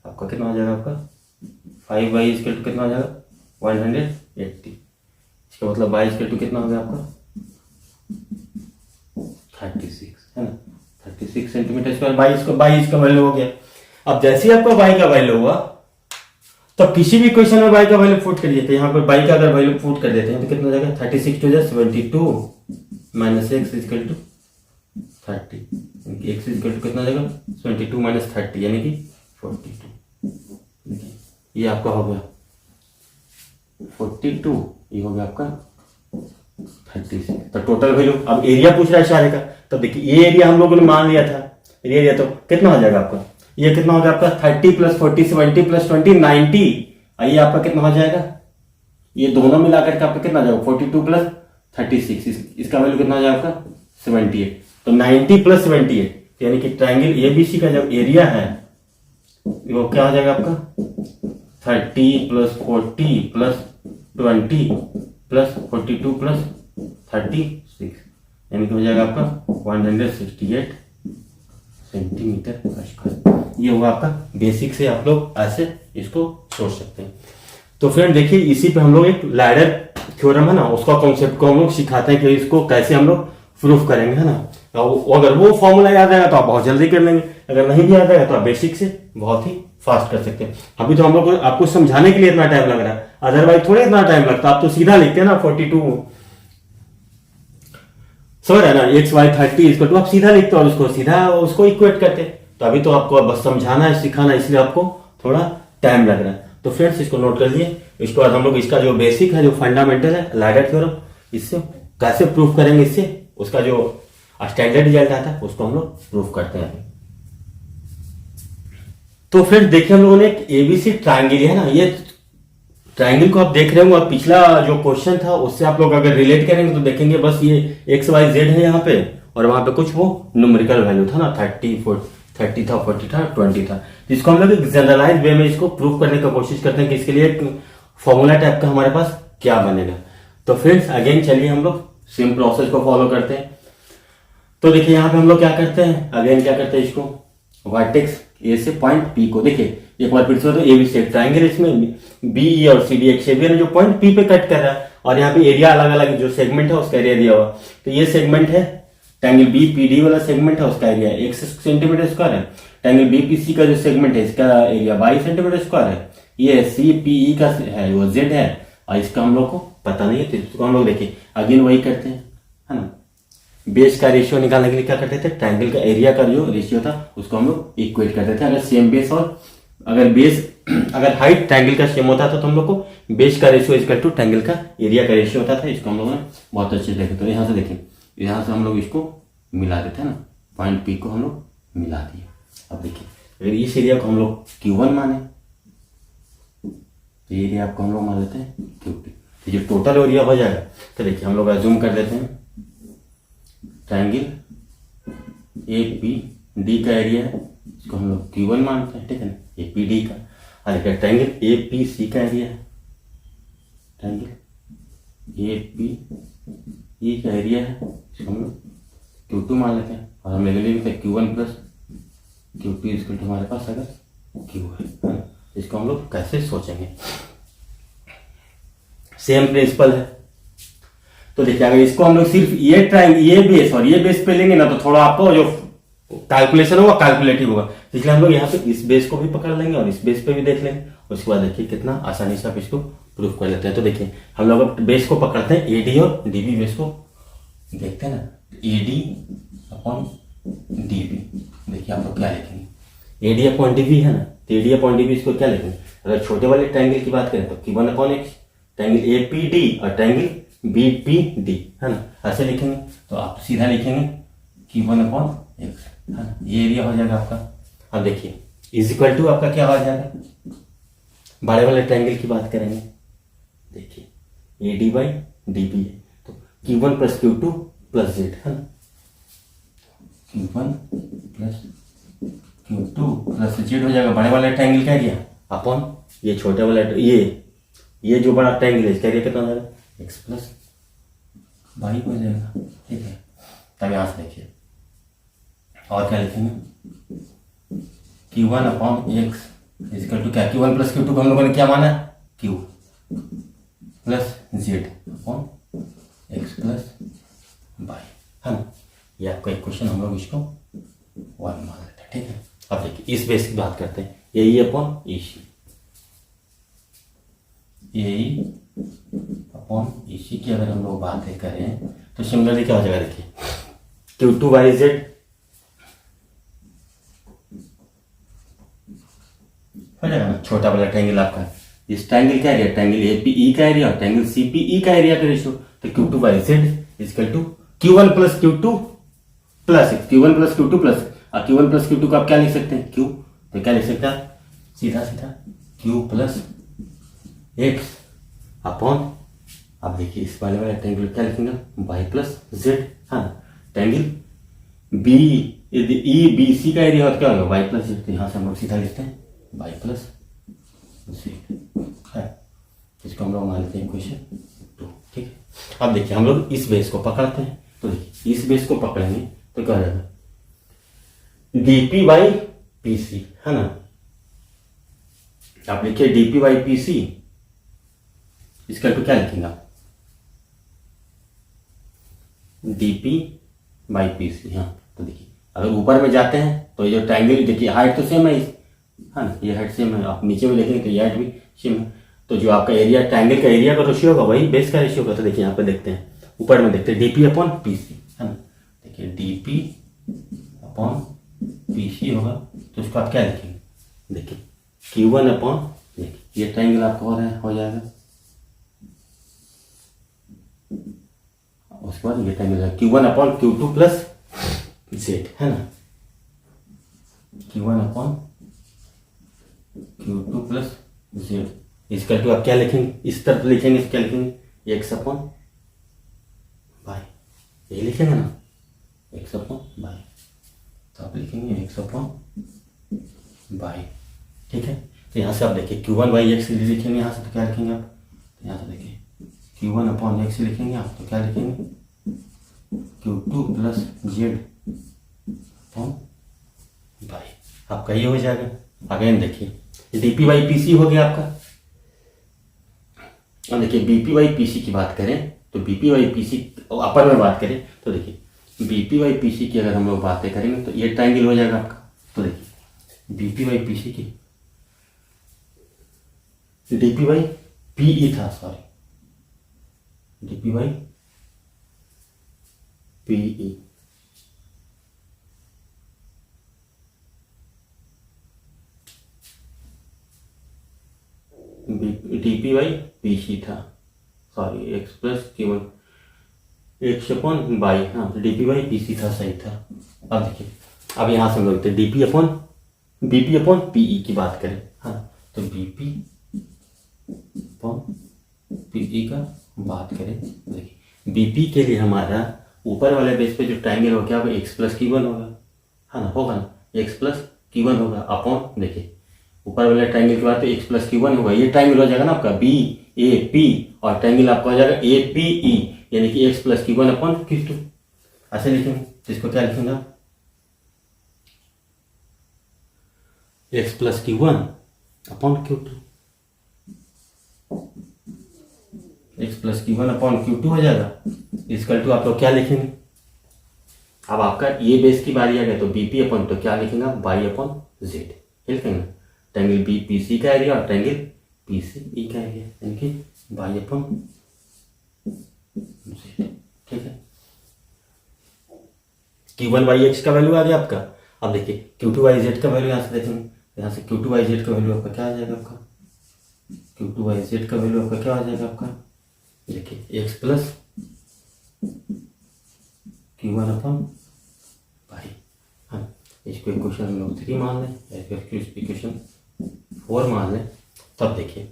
आपका, कितना हो जाएगा आपका 5y इजकल टू कितना हो जाएगा 180। इसका मतलब y इजकल टू कितना हो गया आपका 36 है ना, 36 सेंटीमीटर स्क्वायर। बाई इसका वैल्यू हो गया। अब जैसे ही आपका y का वैल्यू हुआ तो किसी भी क्वेश्चन में y का वैल्यू पुट करिए, तो यहाँ पर y का अगर वैल्यू पुट कर देते हैं तो कितना हो जाएगा 36 to 72 minus x is equal to 30, x is equal to कितना हो जाएगा 72 माइनस 30 यानी कि 42। ये आपका हो गया 42, ये हो गया आपका 36। तो टोटल वैल्यू अब एरिया पूछ रहा है सारे का, तो देखिए ये एरिया हम लोगों ने मान लिया था, ये एरिया तो कितना हो जाएगा आपका, ये कितना हो जाएगा आपका 30 प्लस 40 70 प्लस 20 90। ये आपका कितना हो जाएगा, ये दोनों मिलाकर के आपका कितना हो जाएगा 42 प्लस 36, इसका वैल्यू कितना हो जाएगा आपका 78। तो 90 प्लस 78 यानी कि ट्रायंगल ABC का जो एरिया है वो क्या हो जाएगा आपका 30 प्लस 40 प्लस 20 प्लस 42 प्लस 36 यानी कि हो जाएगा आपका 168 सेंटीमीटर स्क्वायर। ये हुआ आपका बेसिक से आप लोग ऐसे इसको सोच सकते हैं। तो फ्रेंड देखिए इसी पे हम लोग एक लैडर थ्योरम है ना उसका कॉन्सेप्ट को हम लोग सिखाते हैं कि इसको कैसे हम लोग प्रूफ करेंगे है ना। तो अगर वो फॉर्मूला याद आएगा तो आप बहुत जल्दी कर लेंगे, अगर नहीं भी याद आएगा तो आप बेसिक से बहुत ही फास्ट कर सकते हैं। अभी तो हम लोग आपको समझाने के लिए इतना टाइम लग रहा है, अदरवाइज थोड़ा इतना टाइम लगता, आप तो सीधा लिखते हैं ना 42 समझ है ना एक्स वाई 30 इसको तो आप सीधा लिखते हो और उसको सीधा उसको इक्वेट करते। तो अभी तो आपको बस समझाना है सिखाना, इसलिए आपको थोड़ा टाइम लग रहा है। तो फ्रेंड्स इसको नोट कर लिए। इसके बाद हम लोग इसका जो बेसिक है जो फंडामेंटल है लैडर थ्योरम, इससे कैसे प्रूफ करेंगे, इससे उसका जो स्टैंडर्ड रिजल्ट आता है उसको हम लोग प्रूफ करते हैं। तो फ्रेंड्स देखिए हम लोगों ने एक ABC ट्रायंगल है ना, ये ट्राइंगल को आप देख रहे हो, अब पिछला जो क्वेश्चन था उससे आप लोग अगर रिलेट करेंगे तो देखेंगे बस ये एक्स वाई जेड है यहाँ पे, और वहां पे कुछ वो न्यूमेरिकल वैल्यू था ना, 30 था, 40 था, 20 था। तो इसको हम लोग एक जनरलाइज वे में इसको प्रूव करने का कोशिश करते हैं कि इसके लिए एक फॉर्मूला टाइप का हमारे पास क्या बनेगा। तो फिर अगेन चलिए हम लोग सेम प्रोसेस को फॉलो करते हैं। तो देखिए यहाँ पे हम लोग क्या करते हैं, अगेन क्या करते हैं, इसको वर्टेक्स ए से पॉइंट पी को, देखिए एक बार फिर से तो ए बी से ट्राइंगल, इसमें बी ई और सी डी एक शेवियर है जो पॉइंट पी पे कट कर रहा है, और यहाँ पे एरिया अलग अलग जो सेगमेंट है उसका एरिया दिया हुआ। तो ये सेगमेंट है ट्राइंगल बी पी डी वाला सेगमेंट है, उसका एरिया 1 सेंटीमीटर स्क्वायर है। ट्राइंगल बी पी सी का जो सेगमेंट है इसका एरिया 22 सेंटीमीटर स्क्वायर है। ये सी पी ई का है वो जेड है, और इसका हम लोग को पता नहीं है, तो इसको हम लोग देखिए अगेन वही करते हैं, है ना। बेस का रेशियो निकालने के लिए क्या करते थे, ट्राइंगल का एरिया का जो रेशियो था उसको हम लोग इक्वेट करते थे। अगर सेम बेस और अगर हाइट ट्राइंगल का सेम होता था तो हम लोग को बेस का रेशियो इक्वल टू ट्राइंगल का एरिया का रेशियो होता था। इसको हम लोगों ने बहुत अच्छे से देखे। तो यहाँ से देखें, यहाँ से हम लोग इसको मिला देते हैं ना, पॉइंट पी को हम लोग मिला दिए। अब देखिए अगर इस एरिया को हम लोग Q1 माने, तो ये एरिया आपको हम लोग मान लेते हैं Q2, तो जो टोटल एरिया हो जाएगा। तो देखिए हम लोग अज्यूम कर देते हैं ट्राइंगल ए पी डी का एरिया है, इसको हम लोग Q1 मानते हैं, ठीक है ना, ए पी डी का। और देखिए ट्राइंगल ए पी सी का एरिया है, ट्राइंगल ए पी ई का एरिया है, इसको हम लोग Q2 मान लेते हैं। और हम ले लेते हैं Q1 प्लस Q2 इसको हमारे पास अगर Q है, इसको हम लोग कैसे सोचेंगे, सेम प्रिंसिपल है। तो देखिए अगर इसको हम लोग सिर्फ ये बेस और ये बेस पे लेंगे ना, तो थोड़ा आपको जो कैलकुलेशन होगा कैलकुलेटिव होगा, इसलिए हम लोग यहाँ पे इस बेस को भी पकड़ लेंगे और इस बेस पे भी देख लेंगे। उसके बाद देखिए कितना आसानी से आप इसको प्रूफ कर लेते हैं। तो देखिए हम लोग बेस को पकड़ते हैं, एडी और डीबी बेस को देखते हैं ना, एडी अपॉन डीबी। देखिए आप लोग क्या लिखेंगे, एडी अपॉन डीबी है ना, तो एडी अपॉन डीबी इसको क्या लिखेंगे, अगर छोटे वाले ट्राइंगल की बात करें तो Q1 upon x, triangle A P D और ट्राइंगल बी पी डी, है ना, ऐसे लिखेंगे। तो आप सीधा लिखेंगे Q1 अपॉन एक्स, है ना, ये एरिया हो जाएगा आपका। अब देखिए इज इक्वल टू आपका क्या हो जाएगा, बड़े वाले ट्राइंगल की बात करेंगे, देखिए A D by D B है, तो Q1 plus Q2 plus Z, है ना, Q1 plus Q2 plus Z हो जाएगा बड़े वाले ट्राइंगल का एरिया अपॉन ये छोटे वाला, ये जो बड़ा ट्राइंगल है इसका एरिया कितना हो जाएगा, एक्स प्लस वाई हो जाएगा, ठीक है। तब यहाँ से देखिए और क्या लिखेंगे, Q1 upon x equal to क्या, Q1 प्लस Q2 को हम लोगों ने क्या माना, Q plus Z upon X plus Y, है ना। ये आपका एक क्वेश्चन हम लोग इसको 1 मान लेते हैं, ठीक है। अब देखिए इस बेस की बात करते हैं, ए अपॉन ई सी, ए अपॉन ई सी की अगर हम लोग बात करें तो सिमिलरली क्या हो जाएगा, देखिए Q2 बाई जेड हो जाएगा ना, छोटा वाला ट्राइंगल आपका, इस ट्राइंगल का area triangle A P E का एरिया और ट्राइंगल सी पी ई का एरिया का रेशियो, तो Q2 by Z equal to Q1 plus Q2 plus Q1 plus Q2 plus, और Q1 प्लस Q2 को आप क्या लिख सकते हैं, Q, तो क्या लिख सकते हैं सीधा सीधा Q प्लस एक्स अपॉन, अब देखिए इस वाले वाला ट्राइंगल क्या लिखेंगे, वाई प्लस जेड, हाँ, triangle B E B C का एरिया क्या होगा, वाई प्लस जेड, तो यहाँ से हम लोग सीधा लिखते हैं वाई प्लस जेड, है। इसको हम लोग मान लेते हैं क्वेश्चन 2, ठीक है। अब देखिए हम लोग इस बेस को पकड़ते हैं, तो देखिए इस बेस को पकड़ेंगे तो क्या हो जाएगा, डीपी बाई पी सी, है ना, आप लिखिए डीपी बाई पी सी, इसका तो क्या लिखेंगे आप, डीपी बाई पी सी, हाँ। तो देखिए अगर ऊपर में जाते हैं तो ये जो ट्राइंगल देखिए हाइट तो सेम है, हाँ ना, ये हाइट सेम है, आप नीचे में देखेंगे तो ये हाइट भी सेम है, तो जो आपका एरिया ट्राइंगल का एरिया का रेशियो होगा वही बेस का रेशियो होगा। तो देखिए यहाँ पे देखते हैं, ऊपर में देखते हैं डीपी अपॉन पी सी, है ना, देखिए डीपी अपॉन पी सी होगा, तो इसको आप क्या लिखेंगे, देखिए Q1 अपॉन, देखिए ये ट्राइंगल आपका हो जाएगा, उसके बाद ये ट्राइंगल है Q1 upon Q2 plus Z, है ना, Q1 upon Q2 plus Z is equal to आप क्या लिखेंगे, इस तरफ लिखेंगे तो क्या लिखेंगे, एक्स अपॉन वाई, यही लिखेंगे ना, एक्स अपॉन वाई, तो आप लिखेंगे एक्स अपॉन वाई। ठीक है, तो यहाँ से आप देखिए Q1 बाई एक्स लिखेंगे, यहाँ से तो क्या लिखेंगे आप, यहाँ से देखिए Q1 अपॉन एक्स लिखेंगे आप, तो क्या लिखेंगे Q2 plus Z upon Y, आपका ये हो जाएगा। अगेन देखिए डीपी बाई पीसी हो गया आपका। अब देखिए बीपी बाई पीसी की बात करें तो बीपी बाई पीसी अपर में बात करें तो देखिए बीपी बाई पीसी की अगर हम लोग बातें करेंगे तो ये ट्रायंगल हो जाएगा आपका। तो देखिए बीपी बाई पीसी की डीपी बाई पीई था, sorry DP by PE, DP by PC था, sorry X plus Q1 X upon by, हाँ तो डीपी बाई पीसी था, सही था। अब देखिए अब यहाँ से हम लोग DP upon BP upon PE की बात करें, हाँ तो बीपी अपॉन पीई का बात करें, देखिए बीपी के लिए हमारा ऊपर वाले बेस पे जो ट्रायंगल हो गया वो एक्स प्लस Q1 होगा, है ना, होगा ना, एक्स प्लस Q1 होगा अपॉन, देखिए ऊपर वाले ट्रायंगल के बाद तो एक्स प्लस Q1 होगा, ये ट्रायंगल हो जाएगा ना आपका बी ए पी, और ट्रायंगल आपका हो जाएगा ए पी ई, यानी कि x plus Q1 upon Q2, ऐसे लिखेंगे। तो इसको क्या लिखेंगे आप, x plus Q1 upon Q2, x plus Q1 upon Q2 हो जाएगा। इसकल टू आप लोग क्या लिखेंगे, अब आपका ये बेस की बारी आ गया तो बीपी अपॉन, तो क्या लिखेंगे आप, बाई अपॉन जेड, ये लिखेंगे ट्रायंगल बी पी सी का एरिया और ट्रायंगल पी सी ई का एरिया, यानी कि बाई अपॉन जेड। ठीक है, Q1 बाई एक्स का वैल्यू आ गया आपका। अब देखिए Q2 बाई जेड का वैल्यू यहाँ से देखेंगे, यहाँ से Q2 बाई जेड का वैल्यू आपका क्या आ जाएगा, आपका Q2 बाई जेड का वैल्यू आपका क्या आ जाएगा आपका, देखिए X plus Q1 upon by, हाँ इसको इक्वेशन हम लोग 3 मान लें या फिर इक्वेशन 4 मान लें। तब देखिए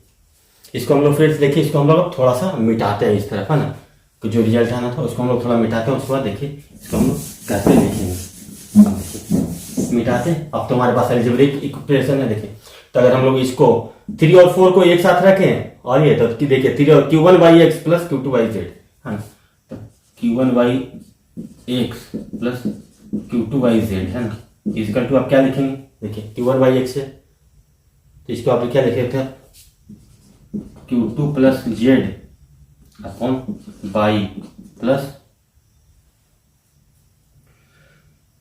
इसको हम लोग फिर से देखिए, इसको हम लोग थोड़ा सा मिटाते हैं इस तरफ, है ना, तो जो रिजल्ट आना था उसको हम लोग थोड़ा मिटाते हैं, उसके बाद देखिए इसको हम लोग कैसे लिखेंगे। अब देखिए मिटाते हैं, अब तो हमारे पास अलजेब्रिक इक्वेशन है, देखिए तो अगर हम लोग इसको 3 और 4 को एक साथ रखें और ये तो देखिए 3 और Q1 by X plus Q2 by Z, है ना, तो Q1 by X plus Q2 by Z, है ना, इजकल टू आप क्या लिखेंगे, देखिए Q1 बाई एक्स है तो इसको आप क्या लिखे थे, Q2 plus Z upon by plus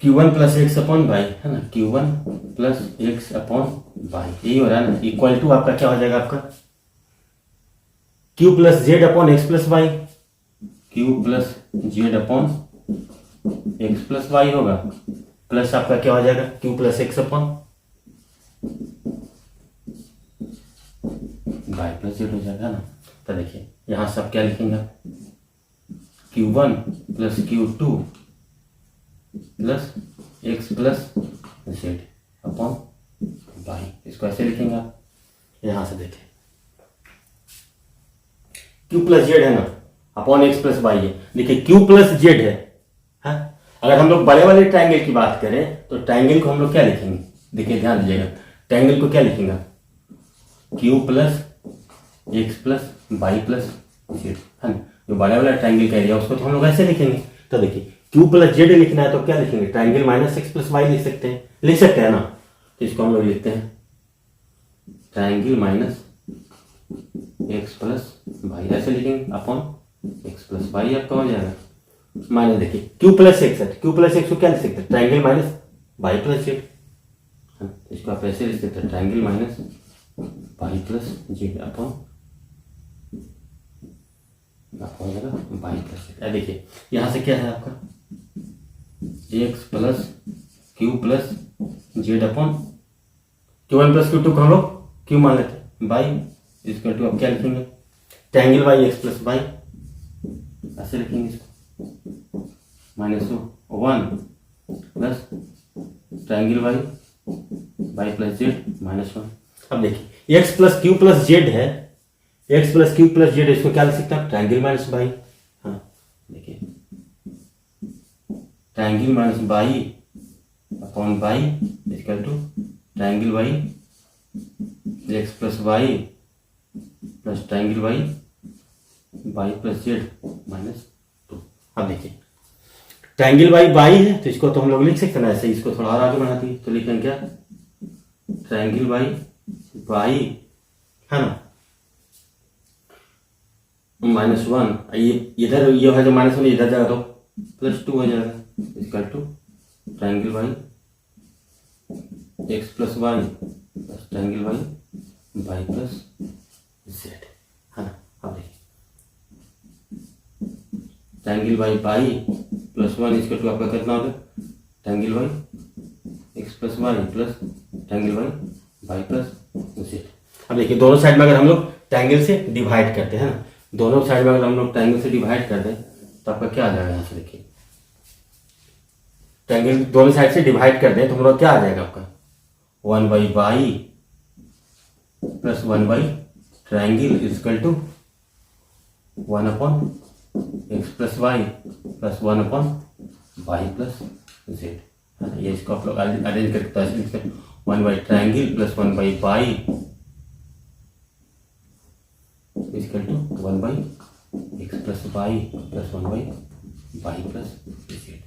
Q1 plus X upon by, है ना, Q1 plus X upon by, यही हो रहा है ना, इक्वल टू आपका क्या हो जाएगा आपका Q plus Z upon X plus Y, Q plus Z upon X plus Y होगा, प्लस आपका क्या हो जाएगा Q plus X upon Y plus Z हो जाएगा ना। तो देखिए यहां से आप क्या लिखेंगे, Q1 plus Q2 plus X plus Z upon Y, इसको ऐसे लिखेंगे आप। यहां से देखिए Q प्लस जेड है ना अपॉन एक्स प्लस वाई है, देखिए Q प्लस जेड है, हाँ? अगर हम लोग बड़े वाले ट्रायंगल की बात करें तो ट्रायंगल को हम लोग क्या लिखेंगे, देखिए ध्यान दीजिएगा, ट्रायंगल को क्या लिखेंगे, Q plus X plus Y plus Z, है ना, जो बड़ा वाला ट्रायंगल का एरिया उसको तो हम लोग ऐसे लिखेंगे। तो देखिए Q प्लस जेड लिखना है तो क्या लिखेंगे, triangle minus X plus Y लिख सकते हैं ना, तो इसको हम लोग लिखते हैं triangle minus X plus Y, ऐसे लिखेंगे अपॉन एक्स प्लस वाई आपका हो जाएगा, माइनस देखिए Q प्लस एक्स है, Q प्लस एक्स को क्या लिख सकते हैं, triangle minus Y plus Z, इसको आप ऐसे लिख सकते हैं triangle minus Y plus Z upon हो जाएगा वाई प्लस जेड। देखिए यहां से क्या है आपका x plus Q plus Z upon Q1 plus Q2 को हम लोग Q मान लेते हैं, बाई इसको टू आप क्या लिखेंगे, triangle Y X plus Y, ऐसे लिखेंगे इसको माइनस 1 प्लस triangle Y plus Z minus 1। अब देखिए X plus Q plus Z है X plus Q plus Z, इसको क्या लिख सकते हैं ट्रायंगल माइनस बाई। हाँ देखिए triangle minus by upon by equal to triangle by X plus Y plus triangle by by plus Z minus 2। अब देखिए ट्रायंगल बाई बाई है तो इसको तो हम लोग लिख सकते हैं ऐसे, इसको थोड़ा और आगे बढ़ाती है तो लिखेंगे क्या ट्रायंगल बाई बाई है ना -1, ये इधर ये है जो -1 इधर जाएगा तो +2 हो जाएगा equal to triangle by X plus Y plus triangle by by plus Z है ना। अब देखिए ट्रायंगल बाई बाई प्लस 1 इसका टू आपका कितना होगा triangle by X plus Y plus triangle by by plus Z. अब देखिए दोनों साइड में अगर हम लोग ट्रायंगल से डिवाइड करते हैं ना, दोनों साइड में अगर हम लोग ट्रायंगल से डिवाइड कर दें तो आपका क्या आ जाएगा यहाँ से देखिए ट्रायंगल दोनों साइड से डिवाइड कर दें तो हम लोग क्या आ जाएगा आपका 1 by by plus 1 by triangle equal to 1 upon X plus Y plus 1 upon Y plus Z है ना। ये इसको आप लोग अरेंज करके 1 by triangle plus 1 by by equal to 1 by X plus Y plus 1 by Y plus Z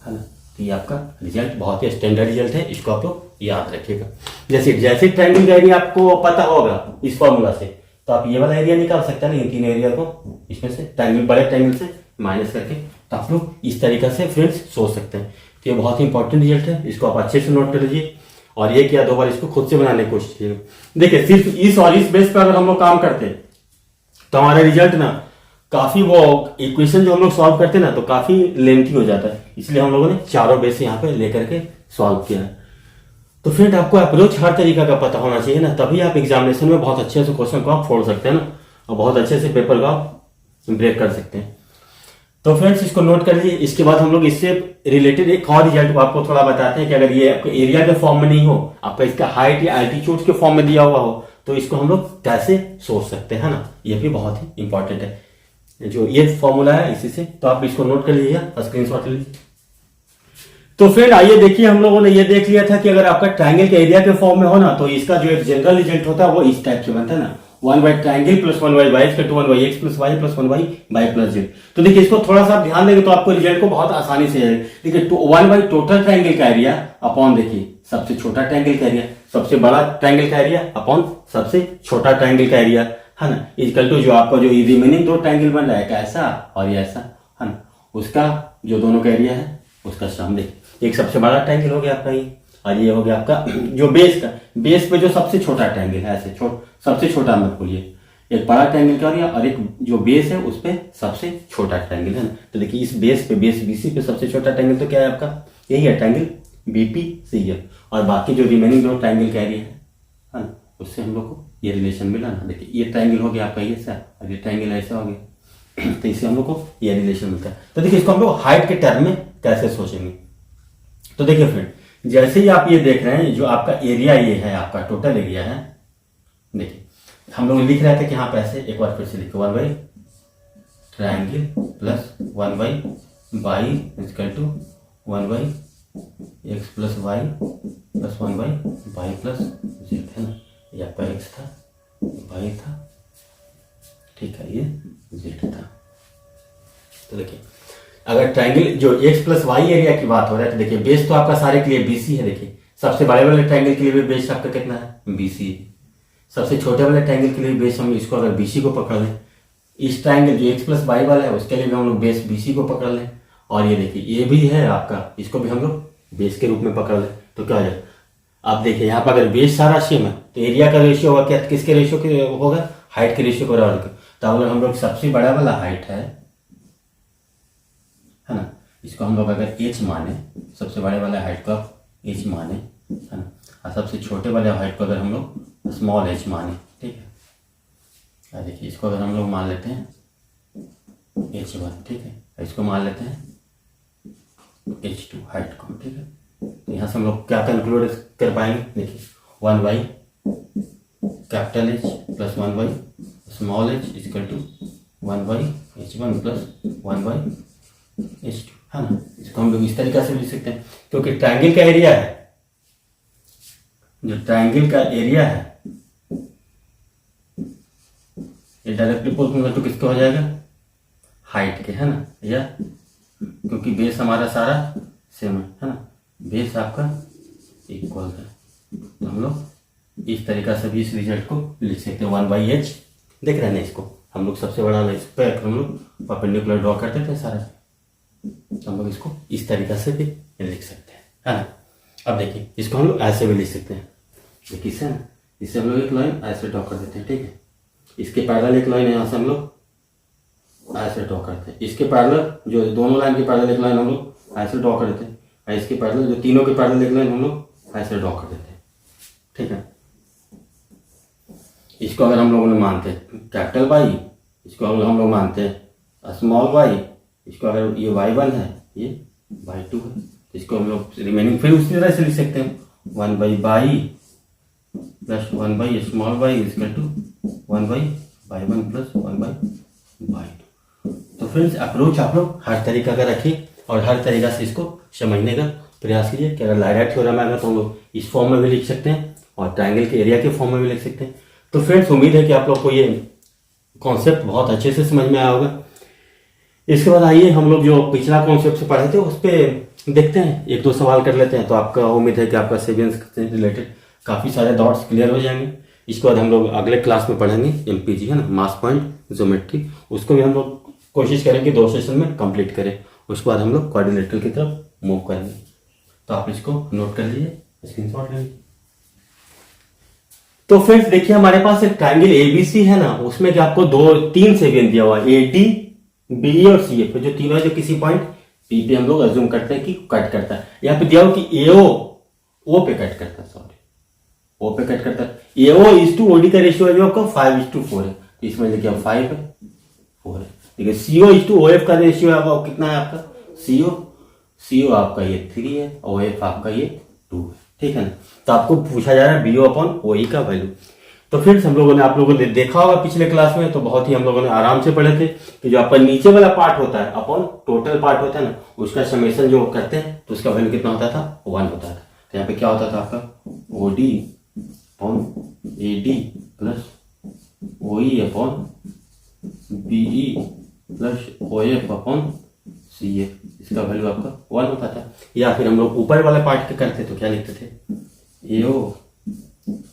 है ना। तो ये आपका रिजल्ट बहुत ही स्टैंडर्ड रिजल्ट है, इसको आप लोग याद रखिएगा। जैसे जैसे ट्रायंगल का एरिया आपको पता होगा इस फॉर्मूला से तो आप ये वाला एरिया निकाल सकते हैं ना, इन तीन एरिया को इसमें से ट्रायंगल बड़े ट्रायंगल से माइनस करके, तो आप लोग इस तरीका से फ्रेंड्स सोच सकते हैं। तो ये बहुत ही इंपॉर्टेंट रिजल्ट है, इसको आप अच्छे से नोट कर लीजिए और एक या दो बार इसको खुद से बनाने की कोशिश कीजिएगा। देखिए सिर्फ इस और इस बेस पर अगर हम लोग काम करते हैं तो हमारा रिजल्ट ना काफी वो इक्वेशन जो हम लोग सॉल्व करते हैं ना तो काफी लेंथी हो जाता है, इसलिए हम लोगों ने चारों बेस यहाँ पे लेकर के सॉल्व किया है। तो फ्रेंड आपको अप्रोच हर तरीका का पता होना चाहिए ना, तभी आप एग्जामिनेशन में बहुत अच्छे से क्वेश्चन को आप फोड़ सकते हैं ना और बहुत अच्छे से पेपर को आप ब्रेक कर सकते हैं। तो फ्रेंड्स इसको नोट कर लीजिए। इसके बाद हम लोग इससे रिलेटेड एक और रिजल्ट को आपको थोड़ा बताते हैं कि अगर ये आपको एरिया के फॉर्म में नहीं हो, आपका इसका हाइट या एल्टीट्यूड के फॉर्म में दिया हुआ हो तो इसको हम लोग कैसे सोच सकते हैं ना, ये भी बहुत ही इंपॉर्टेंट है। जो ये फॉर्मूला है इसी से, तो आप इसको नोट कर लीजिए, स्क्रीनशॉट ले लीजिए। तो फ्रेंड आइए देखिए, हम लोगों ने ये देख लिया था कि अगर आपका ट्रायंगल के एरिया के फॉर्म में हो ना तो इसका जो एक जनरल रिजल्ट होता है वो इस टाइप से बनता है ना 1 by triangle plus 1 by Y equal to 1 by X plus Y plus 1 by Y plus Z. तो देखिए इसको थोड़ा सा ध्यान देंगे तो आपको रिजल्ट को बहुत आसानी से देखिए 1 बाई टोटल ट्रायंगल का एरिया अपॉन देखिए सबसे छोटा ट्रायंगल का एरिया, सबसे बड़ा ट्रायंगल का एरिया अपॉन सबसे छोटा ट्रायंगल का एरिया है ना, इक्वल टू जो आपका जो रिमेनिंग दो ट्रायंगल बन रहा है ऐसा और ये ऐसा है ना, उसका जो दोनों का एरिया है उसका सम देखिए। एक सबसे बड़ा ट्रायंगल हो गया आपका ये और ये हो गया आपका जो बेस पे जो सबसे छोटा ट्रायंगल है, ऐसे सबसे छोटा मत बोलिए, एक बड़ा ट्रायंगल का एरिया और एक जो बेस है उस पे सबसे छोटा ट्रायंगल है ना। तो देखिए इस बेस बीसी पे सबसे छोटा ट्रायंगल तो क्या है आपका यही है ट्रायंगल बीपीसी है, और बाकी जो रिमेनिंग दो ट्रायंगल का एरिया है ना उससे हम लोग को ये रिलेशन मिला ना। देखिए ये ट्रायंगल हो गया आपका ये ऐसा और ये ट्रायंगल ऐसा हो गया तो इससे हम लोग को ये रिलेशन मिलता है। तो देखिए इसको हम लोग हाइट के टर्म में कैसे सोचेंगे। तो देखिए फ्रेंड जैसे ही आप ये देख रहे हैं जो आपका एरिया ये है आपका टोटल एरिया है, देखिए हम लोग लिख रहे थे कि यहाँ पे ऐसे एक बार फिर से लिखो 1 by triangle plus 1 by Y equal to 1 by X plus Y plus 1 by Y plus Z है ना। ये आपका एक्स था, वाई था, ठीक है, ये जेड था। तो देखिए अगर ट्रायंगल जो एक्स प्लस वाई एरिया की बात हो रहा है तो देखिए बेस तो आपका सारे के लिए बीसी है। देखिए सबसे बड़े वाले ट्रायंगल के लिए भी बेस आपका कितना है बीसी है, सबसे छोटे वाले ट्रायंगल के लिए बेस हम इसको अगर बीसी को पकड़ लें, इस ट्रायंगल जो एक्स प्लस वाई वाला है उसके लिए भी हम लोग बेस बीसी को पकड़ लें, और ये देखिए ये भी है आपका, इसको भी हम लोग बेस के रूप में पकड़ लें तो क्या हो जाए। आप देखिए यहाँ पर अगर बेस सारा सेम है तो एरिया का रेशियो होगा क्या, किसके रेशियो के होगा, हाइट के रेशियो को बराबर। तो अगर हम लोग सबसे बड़ा वाला हाइट है ना, इसको हम लोग अगर एच माने, सबसे बड़े वाले हाइट को एच माने है ना, और सबसे छोटे वाले हाइट को अगर हम लोग स्मॉल एच माने, ठीक है। देखिए इसको अगर हम लोग मान लेते हैं H1, ठीक है, इसको मान लेते हैं H2 हाइट को, ठीक है। तो यहाँ से हम लोग क्या कंक्लूड कर पाएंगे, देखिए 1 by capital H plus 1 by small h equal to 1/h1 plus 1/h2, है ना। इसको हम लोग इस तरीका से लिख सकते हैं, क्योंकि ट्रायंगल का एरिया है, जो ट्रायंगल का एरिया है ये डायरेक्टली प्रोपोर्शनल टू किसका हो जाएगा, हाइट के, है ना, या क्योंकि बेस हमारा सारा सेम है ना, बेस आपका इक्वल है, तो हम लोग इस तरीका से भी इस रिजल्ट को लिख सकते हैं। 1/h देख रहे हैं ना, इसको हम लोग सबसे बड़ा इस पर हम लोग परपेंडिकुलर ड्रॉ करते थे सारा, तो हम लोग इसको इस तरीका से भी लिख सकते हैं, है ना। अब देखिए इसको हम लोग ऐसे भी लिख सकते हैं, देखिए इससे ना, इससे हम लोग एक लाइन ऐसे ड्रॉ कर देते हैं, ठीक है। इसके पैरेलल एक लाइन यहाँ से हम लोग ऐसे ड्रॉ करते हैं, इसके पैरेलल जो दोनों लाइन के पैरेलल एक लाइन हम लोग ऐसे ड्रॉ कर देते हैं, और इसके पैरेलल जो तीनों के पैरेलल एक लाइन हम लोग ऐसे ड्रॉ कर देते हैं, ठीक है। इसको अगर हम लोगों ने मानते हैं कैपिटल वाई, इसको हम लोग मानते हैं स्मॉल वाई, इसको अगर ये y1 है, ये y2 है, तो इसको हम लोग रिमेनिंग फिर उसी तरह से लिख सकते हैं 1/y प्लस 1/स्मॉल वाई इक्वल टू 1/y1 प्लस 1/y2। तो फ्रेंड्स अप्रोच आप लोग हर तरीका का रखिए और हर तरीका से इसको समझने का प्रयास कीजिए कि अगर लायराइट थ्योरम आएगा तो हम लोग इस फॉर्म में भी लिख सकते हैं और ट्रायंगल के एरिया के फॉर्म में भी लिख सकते हैं। तो फ्रेंड्स उम्मीद है कि आप लोग को ये कॉन्सेप्ट बहुत अच्छे से समझ में आया होगा। इसके बाद आइए हम लोग जो पिछला कॉन्सेप्ट से पढ़े थे उस पर देखते हैं, एक दो सवाल कर लेते हैं, तो आपका उम्मीद है कि आपका सेवियंस से रिलेटेड काफ़ी सारे डाउट्स क्लियर हो जाएंगे। इसके बाद हम लोग अगले क्लास में पढ़ेंगे एमपीजी, है ना, मास पॉइंट ज्योमेट्री, उसको भी हम लोग कोशिश करेंगे 2 सेशन में कंप्लीट करें। उसके बाद हम लोग क्वाड्रिलेटरल की तरफ मूव करेंगे, तो आप इसको नोट कर लीजिए, स्क्रीनशॉट ले लीजिए। तो फ्रेंड्स देखिए हमारे पास एक ट्रायंगल एबीसी है ना, उसमें कि आपको 3 सेगमेंट दिया हुआ है, एडी, बी और सी एफ, जो तीनों है जो किसी पॉइंट पी पे हम लोग अज्यूम करते हैं कि कट करता है। यहाँ पे दिया हुआ कि एओ ओ पे कट करता है, सॉरी ओ पे कट करता है। एओ इज टू ओडी का रेशियो है जो आपका 5:4 है, तो इसमें देखिए 5 है, 4 है। देखिए सीओ इज टू ओएफ का रेशियो है वो कितना है आपका, सीओ आपका ये 3 है, ओएफ आपका ये 2 है, ठीक है ना। तो आपको पूछा जा रहा है बीओ अपॉन ओई का वैल्यू। तो फ्रेंड्स हम लोगों ने, आप लोगों ने देखा होगा पिछले क्लास में, तो बहुत ही हम लोगों ने आराम से पढ़े थे कि जो आपका नीचे वाला पार्ट होता है अपॉन टोटल पार्ट होता है ना, उसका समेशन जो करते हैं तो उसका वैल्यू कितना होता था, 1 होता था। तो यहाँ पे क्या होता था आपका OD upon AD plus OE upon BE plus OF upon CF, इसका वैल्यू आपका 1 होता था। या फिर हम लोग ऊपर वाले पार्ट के करते तो क्या लिखते थे, AO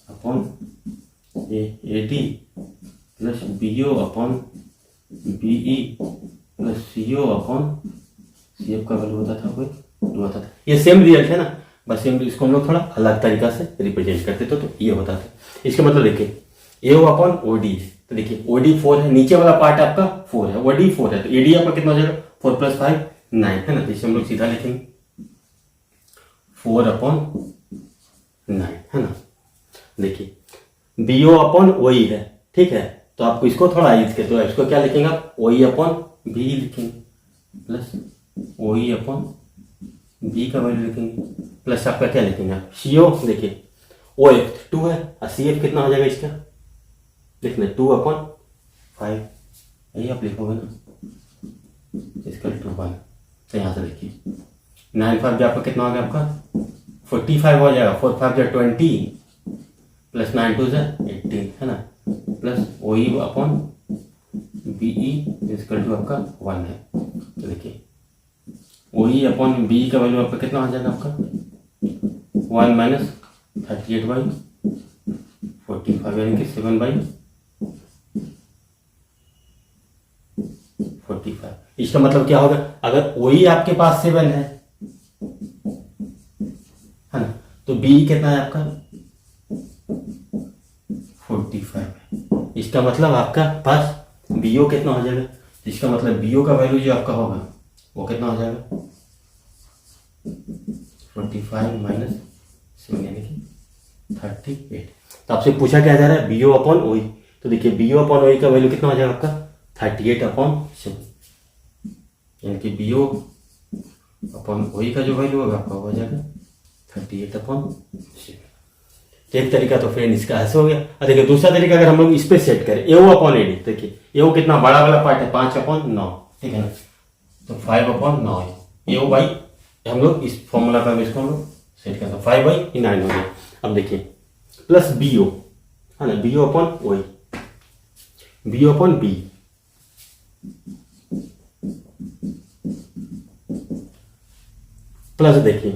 upon AD plus BO upon BE plus CO upon CF का वैल्यू होता था कोई 2 होता था। ये सेम रिजल्ट है ना, बस सेम, इसको हम लोग थोड़ा अलग तरीका से रिप्रेजेंट करते तो ये होता था। इसका मतलब देखिए एओ अपॉन ओडी, तो देखिए ओडी 4 है, नीचे वाला पार्ट आपका 4 है, ओडी 4 है, तो एडी आपका कितना हो जाएगा 4 + 5 9 है ना। तो इसे हम लोग सीधा लिखेंगे 4 अपॉन 9 है ना। देखिए बीओ अपॉन ओई है, ठीक है, तो आपको इसको थोड़ा इसके, तो इसको क्या लिखेंगे आप, ओई अपॉन बी लिखेंगे प्लस ओई अपॉन बी का वैल्यू लिखेंगे प्लस आपका क्या लिखेंगे आप सीओ, देखिए ओएफ 2 है और सीएफ कितना हो जाएगा इसका, देखना 2 अपॉन 5, यही आप लिखोगे ना, इसका 2 तो यहाँ से देखिए 9 5 आपका कितना हो गया आपका 45 हो जाएगा, 4 5 20 प्लस 9 2 18 है ना, plus OE upon be equal to आपका 1 है। तो देखिए ओई अपॉन बीई का वैल्यू आपका कितना हो जाएगा आपका 1 माइनस 38/45 यानी कि 7/45। इसका मतलब क्या होगा, अगर ओई आपके पास 7 है ना, तो बी कितना है आपका 45 है। इसका मतलब आपका पास बीओ कितना हो जाएगा, इसका मतलब बीओ का वैल्यू जो आपका होगा वो कितना हो जाएगा 45 माइनस 7 यानी कि 38। तो आपसे पूछा क्या जा रहा है बीओ अपॉन ओई, तो देखिए बीओ अपॉन ओई का वैल्यू कितना हो जाएगा आपका 38/7 यानी कि बीओ अपॉन ओई का जो वैल्यू होगा आपका हो जाएगा 38/7। तो एक तरीका तो फ्रेंड इसका ऐसे हो गया। और देखिए दूसरा तरीका अगर हम लोग इस पे सेट करें AO अपॉन AD, देखिए AO कितना बड़ा वाला पार्ट है 5/9, ठीक है ना, तो 5/9 है AO बाई, हम लोग इस फॉर्मूला का इसको हम लोग सेट करते हैं 5/9 हो गया। अब देखिए प्लस BO है ना, BO upon OE, BO upon B plus देखिए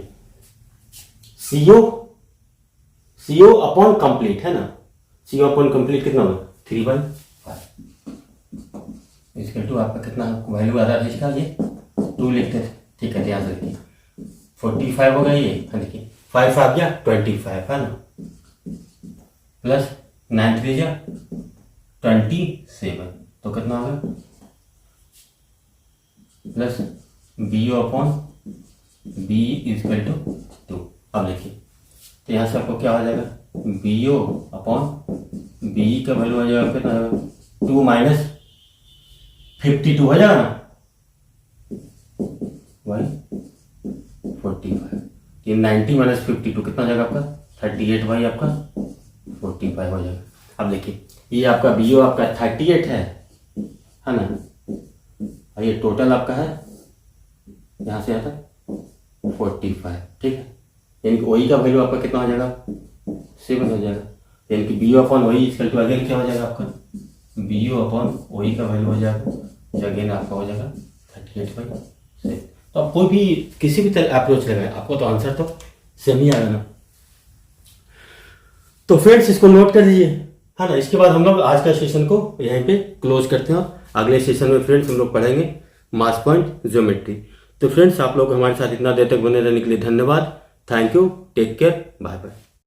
CO अपॉन कंप्लीट है ना, CO अपॉन कंप्लीट कितना होगा 3/5 इसके टू आपका कितना वैल्यू आ रहा है इसका, ये 2 लिखते थे, ठीक है, ध्यान से देखिए 45 हो गया ये, देखिए 5 आ गया 25 है ना, प्लस 9 3 जा 27, तो कितना होगा plus BO upon B equal to 2। अब देखिए तो यहाँ से आपको क्या हो जाएगा, BO अपॉन B का वैल्यू हो जाएगा कितना, 2 माइनस 52 हो जाएगा ना, वही 45, 90 माइनस 52 कितना हो जाएगा आपका 38 भाई आपका 45 हो जाएगा। अब देखिए ये आपका BO आपका 38 है ना, और ये टोटल आपका है यहाँ से आता 45, ठीक है, यानी कि OE का वैल्यू आपका कितना हो जाएगा 7 हो जाएगा, यानी कि BO अपॉन OE इसका टू अगेन क्या हो जाएगा आपका BO अपॉन OE का वैल्यू हो जाएगा अगेन आपका हो जाएगा 38/7। तो आप कोई भी किसी भी तरह अप्रोच लगाए आपको तो आंसर तो सेम ही आएगा ना। तो फ्रेंड्स इसको नोट कर लीजिए, है ना। इसके बाद हम लोग आज का सेशन को यहीं पे क्लोज करते हैं। अगले सेशन में फ्रेंड्स हम लोग पढ़ेंगे मास पॉइंट ज्योमेट्री। तो फ्रेंड्स आप लोग हमारे साथ इतना देर तक बने रहने के लिए धन्यवाद। Thank you, take care, bye bye.